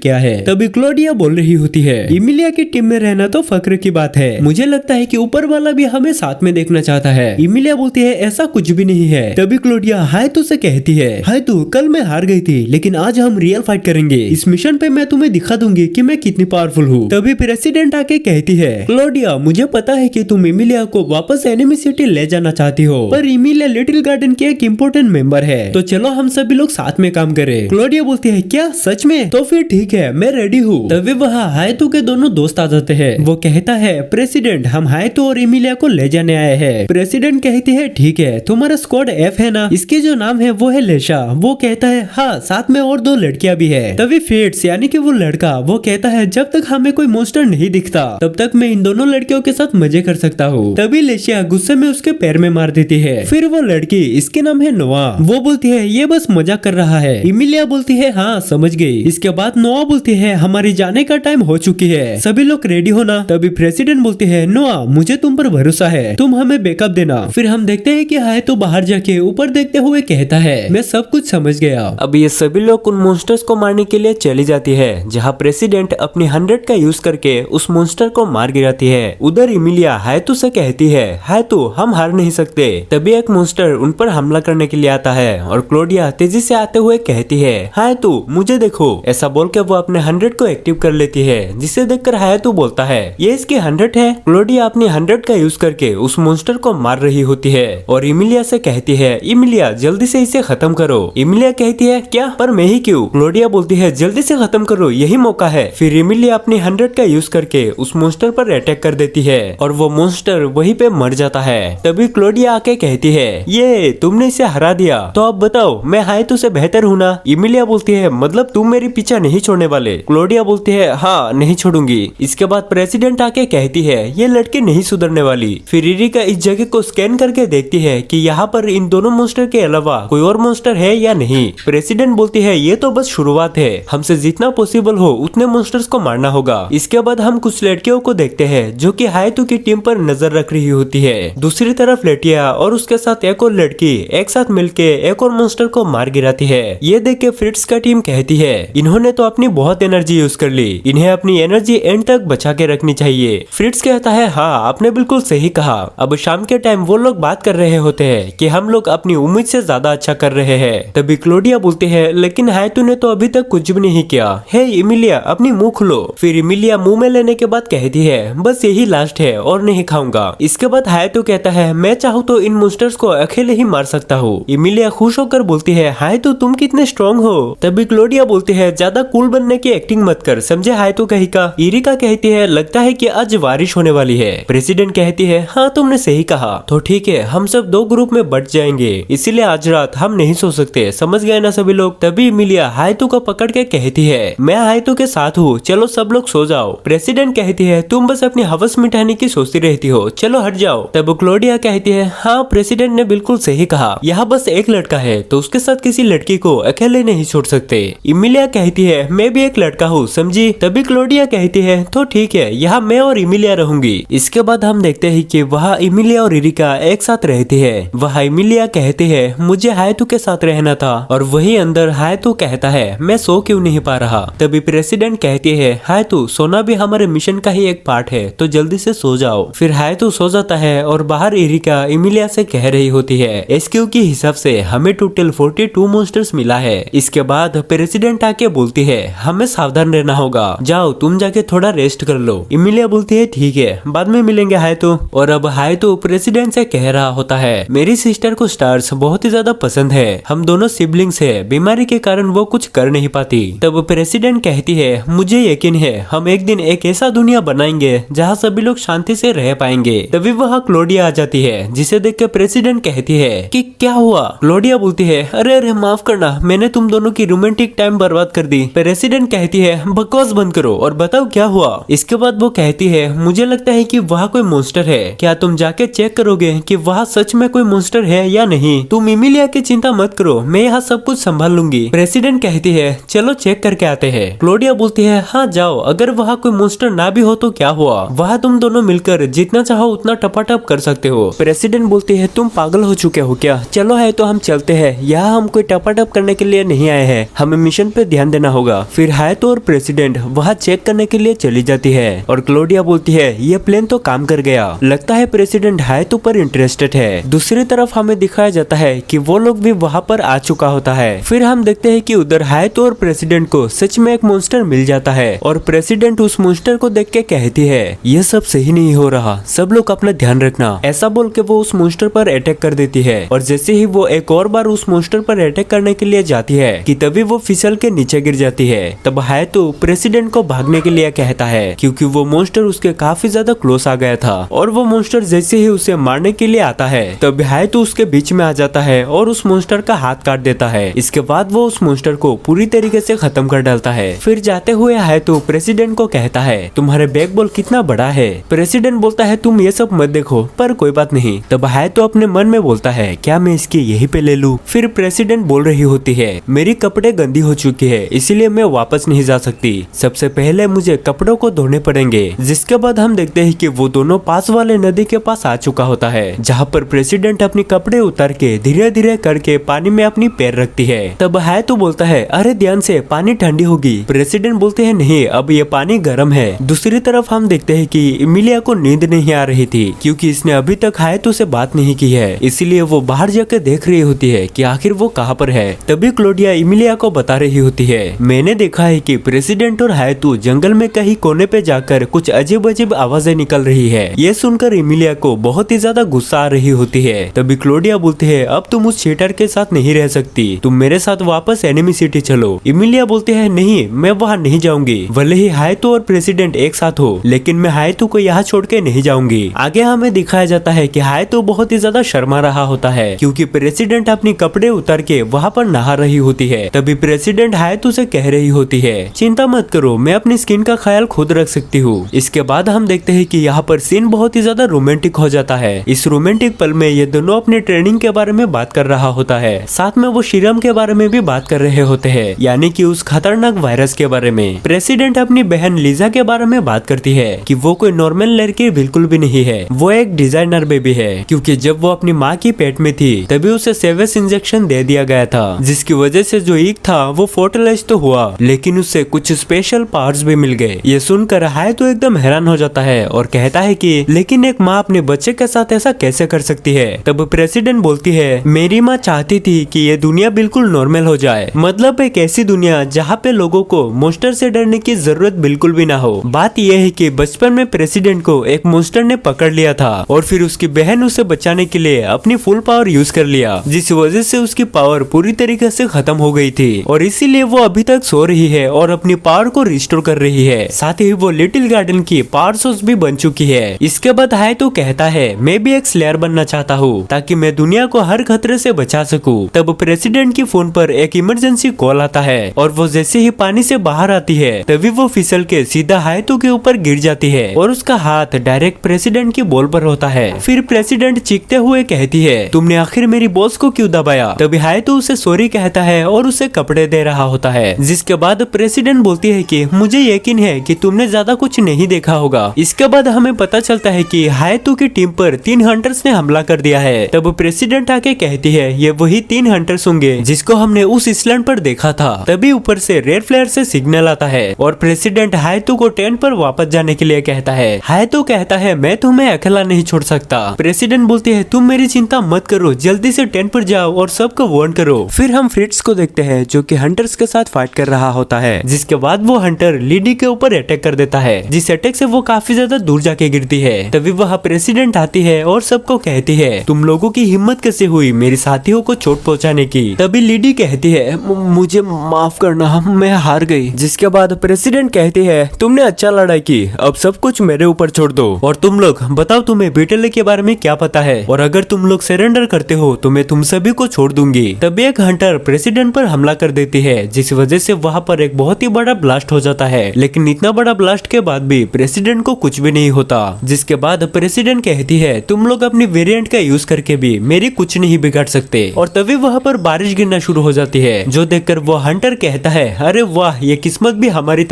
क्या है? तभी क्लोडिया बोल रही होती है इमिलिया की टीम में रहना तो फक्र की बात है, मुझे लगता है कि ऊपर वाला भी हमें साथ में देखना चाहता है। इमिलिया बोलती है ऐसा कुछ भी नहीं है। तभी क्लोडिया हायतू से कहती है हायतू कल मैं हार गई थी, लेकिन आज हम रियल फाइट करेंगे। इस मिशन पे मैं तुम्हें दिखा दूंगी कि मैं कितनी पावरफुल हूँ। तभी प्रेसिडेंट आके कहती है क्लोडिया मुझे पता है कि तुम इमिलिया को वापस एनिमी सिटी ले जाना चाहती हो, पर इमिलिया लिटिल गार्डन की एक इम्पोर्टेंट मेंबर है, तो चलो हम सभी लोग साथ में काम करें। क्लोडिया बोलती है क्या सच में? तो फिर ठीक है मैं रेडी हूँ। तभी वहाँ हायतू के दोनों दोस्त आ जाते हैं। वो कहता है प्रेसिडेंट हम हायतू और इमिलिया को ले जाने आए हैं। प्रेसिडेंट कहती है ठीक है तुम्हारा स्क्वाड एफ है ना, इसके जो नाम है वो है लेशा। वो कहता है हाँ साथ में और 2 लड़कियां भी है। तभी फेट्स यानी कि वो लड़का वो कहता है जब तक हमें कोई मॉन्स्टर नहीं दिखता तब तक मैं इन दोनों लड़कियों के साथ मजे कर सकता हूँ। तभी लेशिया गुस्से में उसके पैर में मार देती है। फिर वो लड़की इसके नाम है नोआ, वो बोलती है ये बस मजाक कर रहा है। इमिलिया बोलती है हाँ समझ गई। इसके बाद नोआ बोलती है हमारी जाने का टाइम हो चुकी है, सभी लोग रेडी हो ना। तभी प्रेसिडेंट बोलती है नोआ मुझे तुम पर भरोसा है, तुम हमें बैकअप देना। फिर हम देखते हैं कि हायतू बाहर जाके ऊपर देखते हुए कहता है मैं सब कुछ समझ गया। अब ये सभी लोग उन मॉन्स्टर्स को मारने के लिए चली जाती है, जहाँ प्रेसिडेंट अपनी 100 का यूज करके उस मॉन्स्टर को मार गिराती है। उधर इमिलिया हायतू से कहती है हायतू हम हार नहीं सकते। तभी एक मॉन्स्टर उन पर हमला करने के लिए आता है और क्लोडिया तेजी से आते हुए कहती है हायतू मुझे देखो। ऐसा बोल के वो अपने 100 को एक्टिव कर लेती है, जिसे देखकर हायतू बोलता है ये इसकी 100 है। क्लोडिया अपनी 100 का यूज करके उस मॉन्स्टर को मार रही होती है और इमिलिया से कहती है इमिलिया जल्दी से इसे खत्म करो। इमिलिया कहती है क्या, पर मैं ही क्यों? क्लोडिया बोलती है जल्दी से खत्म करो यही मौका है। फिर इमिलिया अपनी 100 का यूज करके उस मॉन्स्टर पर अटैक कर देती है और वो मॉन्स्टर वहीं पे मर जाता है। तभी क्लोडिया आके कहती है ये तुमने इसे हरा दिया, तो अब बताओ मैं हायतू से बेहतर हूँ ना? इमिलिया बोलती है मतलब तुम मेरी पीछा नहीं छोड़ने वाले? क्लोडिया बोलती है हाँ नहीं छोड़ूंगी। इसके बाद प्रेसिडेंट आके कहती है ये लड़की नहीं सुधरने वाली। फिर इरिका इस जगह को स्कैन करके देखती है कि यहाँ पर इन दोनों मॉन्स्टर के अलावा कोई और मॉन्स्टर है या नहीं। प्रेसिडेंट बोलती है ये तो बस शुरुआत है, हमसे जितना पॉसिबल हो उतने मॉन्स्टर्स को मारना होगा। इसके बाद हम कुछ लड़कियों को देखते हैं जो कि हायतू की टीम पर नजर रख रही होती है। दूसरी तरफ लेटिया और उसके साथ एक और लड़की एक साथ मिलके एक और मॉन्स्टर को मार गिराती है। ये देख के फ्रिट्स का टीम कहती है इन्होंने तो अपनी बहुत एनर्जी यूज कर ली, इन्हें अपनी एनर्जी एंड तक बचा के रखनी चाहिए। फ्रिट्स कहता है हाँ आपने बिल्कुल सही कहा। अब शाम के टाइम वो लोग बात कर रहे होते हैं कि हम लोग अपनी उम्मीद से ज्यादा अच्छा कर रहे हैं। तभी क्लोडिया बोलती है लेकिन हायतू ने तो अभी तक कुछ भी नहीं किया है। इमिलिया अपनी मुंह खुलो। फिर इमिलिया मुंह में लेने के बाद कहती है बस यही लास्ट है और नहीं खाऊंगा। इसके बाद हायतू कहता है मैं चाहूँ तो इन मॉन्स्टर्स को अकेले ही मार सकता हूँ। इमिलिया खुश होकर बोलती है हायतू तुम कितने स्ट्रॉन्ग हो। तभी क्लोडिया बोलती है ज्यादा कूल बनने की एक्टिंग मत कर, समझे हायतू कहीं का। इरिका कहती है लगता है कि आज बारिश होने वाली है। प्रेसिडेंट कहती है हाँ तुमने सही कहा, तो ठीक है हम सब 2 ग्रुप में बट जाएंगे, इसीलिए आज रात हम नहीं सो सकते, समझ गए ना सभी लोग। तभी इमिलिया हायतू को पकड़ के कहती है मैं हायतू के साथ हूँ, चलो सब लोग सो जाओ। प्रेसिडेंट कहती है तुम बस अपनी हवस मिटाने की सोचती रहती हो, चलो हट जाओ। तब क्लोडिया कहती है हाँ प्रेसिडेंट ने बिल्कुल सही कहा, यहाँ बस एक लड़का है तो उसके साथ किसी लड़की को अकेले नहीं छोड़ सकते। इमिलिया कहती है मैं भी एक लड़का हूँ समझी। तभी क्लोडिया कहती है तो ठीक है यहाँ मैं और इमिलिया रहूंगी। इसके बाद हम देखते हैं कि वहाँ इमिलिया और इरिका एक साथ रहती है। वहाँ इमिलिया कहती है मुझे हायतू के साथ रहना था, और वही अंदर हायतू कहता है मैं सो क्यों नहीं पा रहा। तभी प्रेसिडेंट कहती है हायतू सोना भी हमारे मिशन का ही एक पार्ट है, तो जल्दी से सो जाओ। फिर हायतू सो जाता है और बाहर इरिका इमिलिया से कह रही होती है एसक्यू के हिसाब से हमें टोटल 42 मॉन्स्टर्स मिला है। इसके बाद प्रेसिडेंट आके बोलती है हमें सावधान रहना होगा, जाओ तुम जाके थोड़ा रेस्ट कर लो। इमिलिया बोलती है ठीक है बाद में मिलेंगे हायतू। और अब हायतू प्रेसिडेंट से कह रहा होता है मेरी सिस्टर को स्टार्स बहुत ही ज्यादा पसंद है, हम दोनों सिबलिंग्स है, बीमारी के कारण वो कुछ कर नहीं पाती। तब प्रेसिडेंट कहती है मुझे यकीन है हम एक दिन एक ऐसा दुनिया बनाएंगे जहाँ सभी लोग शांति से रह पाएंगे। तभी वहाँ क्लोडिया आ जाती है, जिसे देख के प्रेसिडेंट कहती है कि क्या हुआ। क्लोडिया बोलती है अरे अरे माफ करना, मैंने तुम दोनों की रोमांटिक टाइम बर्बाद कर दी। प्रेसिडेंट कहती है बकवास बंद करो और बताओ क्या हुआ। इसके बाद वो कहती है मुझे लगता है कि वहाँ कोई मॉन्स्टर है, क्या तुम जाके चेक करोगे कि वहाँ सच में कोई मॉन्स्टर है या नहीं। तुम इमिलिया की चिंता मत करो, मैं यहाँ सब कुछ संभाल लूंगी। प्रेसिडेंट कहती है चलो चेक करके आते हैं। क्लोडिया बोलती है हाँ जाओ, अगर वहाँ कोई मॉन्स्टर ना भी हो तो क्या हुआ, वहाँ तुम दोनों मिलकर जितना चाहो उतना टपाटप कर सकते हो। प्रेसिडेंट बोलती है तुम पागल हो चुके हो क्या, चलो है तो हम चलते हैं, यहाँ हम कोई टपाटप करने के लिए नहीं आए हैं, हमें मिशन पे ध्यान देना होगा। फिर हायतो और प्रेसिडेंट वहाँ चेक करने के लिए चली जाती है और क्लोडिया बोलती है ये प्लेन तो काम कर गया, लगता है प्रेसिडेंट हायतो पर इंटरेस्टेड है। दूसरी तरफ हमें दिखाया जाता है कि वो लोग भी वहाँ पर आ चुका होता है। फिर हम देखते हैं कि उधर हायतो और प्रेसिडेंट को सच में एक मॉन्स्टर मिल जाता है और प्रेसिडेंट उस मॉन्स्टर को देख के कहती है ये सब सही नहीं हो रहा, सब लोग अपना ध्यान रखना। ऐसा बोल के वो उस मॉन्स्टर पर अटैक कर देती है और जैसे ही वो एक और बार उस मॉन्स्टर पर अटैक करने के लिए जाती है कि तभी वो फिसल के नीचे गिर जाती है। तब हायतो प्रेसिडेंट को भागने के लिए कहता है क्योंकि वो मॉन्स्टर उसके काफी ज्यादा क्लोज आ गया था और वो मॉन्स्टर जैसे ही उसे मारने के लिए आता है तब हायतो उसके बीच में आ जाता है और उस मॉन्स्टर का हाथ काट देता है। इसके बाद वो उस मॉन्स्टर को पूरी तरीके से खत्म कर डालता है। फिर जाते हुए हायतो प्रेसिडेंट को कहता है तुम्हारे बैकबॉल कितना बड़ा है। प्रेसिडेंट बोलता है तुम ये सब मत देखो, पर कोई बात नहीं। तब हायतो अपने मन में बोलता है क्या मैं इसकी यही पे ले लूं। फिर प्रेसिडेंट बोल रही होती है मेरी कपड़े गंदी हो चुकी है इसलिए मैं वापस नहीं जा सकती, सबसे पहले मुझे कपड़ों को धोने पड़ेंगे। जिसके बाद हम देखते हैं कि वो दोनों पास वाले नदी के पास आ चुका होता है जहाँ पर प्रेसिडेंट अपने कपड़े उतार के धीरे धीरे करके पानी में अपनी पैर रखती है। तब हायतो बोलता है अरे ध्यान से, पानी ठंडी होगी। प्रेसिडेंट बोलते हैं नहीं, अब ये पानी गर्म है। दूसरी तरफ हम देखते हैं कि इमिलिया को नींद नहीं आ रही थी क्योंकि इसने अभी तक हायतो से बात नहीं की है, इसलिए वो बाहर जाकर देख रही होती है कि आखिर वो कहाँ पर है। तभी क्लोडिया इमिलिया को बता रही होती है मैंने देखा है कि प्रेसिडेंट और हायतो जंगल में कहीं कोने पे जाकर कुछ अजीब अजीब आवाजें निकल रही है। ये सुनकर इमिलिया को बहुत ही ज्यादा गुस्सा आ रही होती है। तभी क्लोडिया बोलती है अब तुम उस चीटर के साथ नहीं रह सकती, तुम मेरे साथ वापस एनिमी सिटी चलो। इमिलिया बोलती है नहीं, मैं वहाँ नहीं जाऊंगी, भले ही हायतो और प्रेसिडेंट एक साथ हो, लेकिन मैं हायतो को यहाँ छोड़ के नहीं जाऊंगी। आगे हमें दिखाया जाता है कि हायतो बहुत ही ज्यादा शर्मा रहा होता है क्योंकि प्रेसिडेंट अपनी कपड़े उतार के वहाँ पर नहा रही होती है। तभी प्रेसिडेंट हायतो से कह रही होती है चिंता मत करो, मैं अपनी स्किन का ख्याल खुद रख सकती हूँ। इसके बाद हम देखते हैं कि यहाँ पर सीन बहुत ही ज्यादा रोमांटिक हो जाता है। इस रोमांटिक पल में ये दोनों अपने ट्रेनिंग के बारे में बात कर रहा होता है, साथ में वो सीरम के बारे में भी बात कर रहे होते हैं, यानी कि उस खतरनाक वायरस के बारे में। प्रेसिडेंट अपनी बहन लीजा के बारे में बात करती है कि वो कोई नॉर्मल लड़की बिल्कुल भी नहीं है, वो एक डिजाइनर बेबी है क्योंकि जब वो अपनी माँ की पेट में थी तभी उसे सेवेस इंजेक्शन दे दिया गया था, जिसकी वजह से जो ईग था वो फोर्टिलाइज तो हुआ लेकिन उससे कुछ स्पेशल पावर्स भी मिल गए। ये सुनकर हायतो एकदम हैरान हो जाता है और कहता है कि लेकिन एक माँ अपने बच्चे के साथ ऐसा कैसे कर सकती है। तब प्रेसिडेंट बोलती है मेरी माँ चाहती थी कि ये दुनिया बिल्कुल नॉर्मल हो जाए, मतलब एक ऐसी दुनिया जहाँ पे लोगों को मॉन्स्टर से डरने की जरूरत बिल्कुल भी ना हो। बात यह है कि बचपन में प्रेसिडेंट को एक मॉन्स्टर ने पकड़ लिया था और फिर उसकी बहन उसे बचाने के लिए अपनी फुल पावर यूज कर लिया, जिस वजह से उसकी पावर पूरी तरीके से खत्म हो गई थी और इसीलिए वो अभी तक सो रही है और अपनी पावर को रिस्टोर कर रही है। साथ ही वो लिटिल गार्डन की पावर सोर्स भी बन चुकी है। इसके बाद हायतो कहता है मैं भी एक स्लेयर बनना चाहता हूँ ताकि मैं दुनिया को हर खतरे से बचा सकूं। तब प्रेसिडेंट की फोन पर एक इमरजेंसी कॉल आता है और वो जैसे ही पानी से बाहर आती है तभी वो फिसल के सीधा हायतो के ऊपर गिर जाती है और उसका हाथ डायरेक्ट प्रेसिडेंट की बॉल पर होता है। फिर प्रेसिडेंट चीखते हुए कहती है तुमने आखिर मेरी बॉस को क्यों दबाया। तभी हायतो उसे सॉरी कहता है और उसे कपड़े दे रहा होता है, जिसके बाद प्रेसिडेंट बोलती है कि मुझे यकीन है कि तुमने ज्यादा कुछ नहीं देखा होगा। इसके बाद हमें पता चलता है कि हायतो की टीम पर 3 हंटर्स ने हमला कर दिया है। तब प्रेसिडेंट आके कहती है ये वही 3 हंटर्स होंगे जिसको हमने उस आइलैंड पर देखा था। तभी ऊपर से रेड फ्लेयर से सिग्नल आता है और प्रेसिडेंट हायतो को टेंट पर वापस जाने के लिए कहता है। हायतो कहता है मैं तुम्हें अकेला नहीं छोड़ सकता। प्रेसिडेंट बोलती है तुम मेरी चिंता मत करो, जल्दी से टेंट पर जाओ और सबको वार्न करो। फिर हम फ्रिट्ज को देखते हैं जो कि हंटर्स के साथ फाइट कर रहा होता है, जिसके बाद वो हंटर लीडी के ऊपर अटैक कर देता है, जिस अटैक से वो काफी ज्यादा दूर जाके गिरती है। तभी वह प्रेसिडेंट आती है और सबको कहती है तुम लोगों की हिम्मत कैसे हुई मेरे साथियों को चोट पहुंचाने की। तभी लीडी कहती है मुझे माफ करना, मैं हार गई। जिसके बाद प्रेसिडेंट कहती है तुमने अच्छा लड़ाई की, अब सब कुछ मेरे ऊपर छोड़ दो और तुम लोग बताओ तुम्हें बीटल के बारे में क्या पता है, और अगर तुम लोग सरेंडर करते हो तो मैं तुम सभी को छोड़ दूंगी। तभी एक हंटर प्रेसिडेंट पर हमला कर देती है, जिस वजह से वहाँ पर एक बहुत ही बड़ा ब्लास्ट हो जाता है। लेकिन इतना बड़ा ब्लास्ट के बाद भी प्रेसिडेंट को कुछ भी नहीं होता। जिसके बाद प्रेसिडेंट कहती है तुम लोग अपनी वेरिएंट का यूज करके भी मेरी कुछ नहीं बिगाड़ सकते। और तभी वहाँ पर बारिश गिरना शुरू हो जाती है, जो देखकर वो हंटर कहता है अरे वाह, ये किस्मत भी हमारी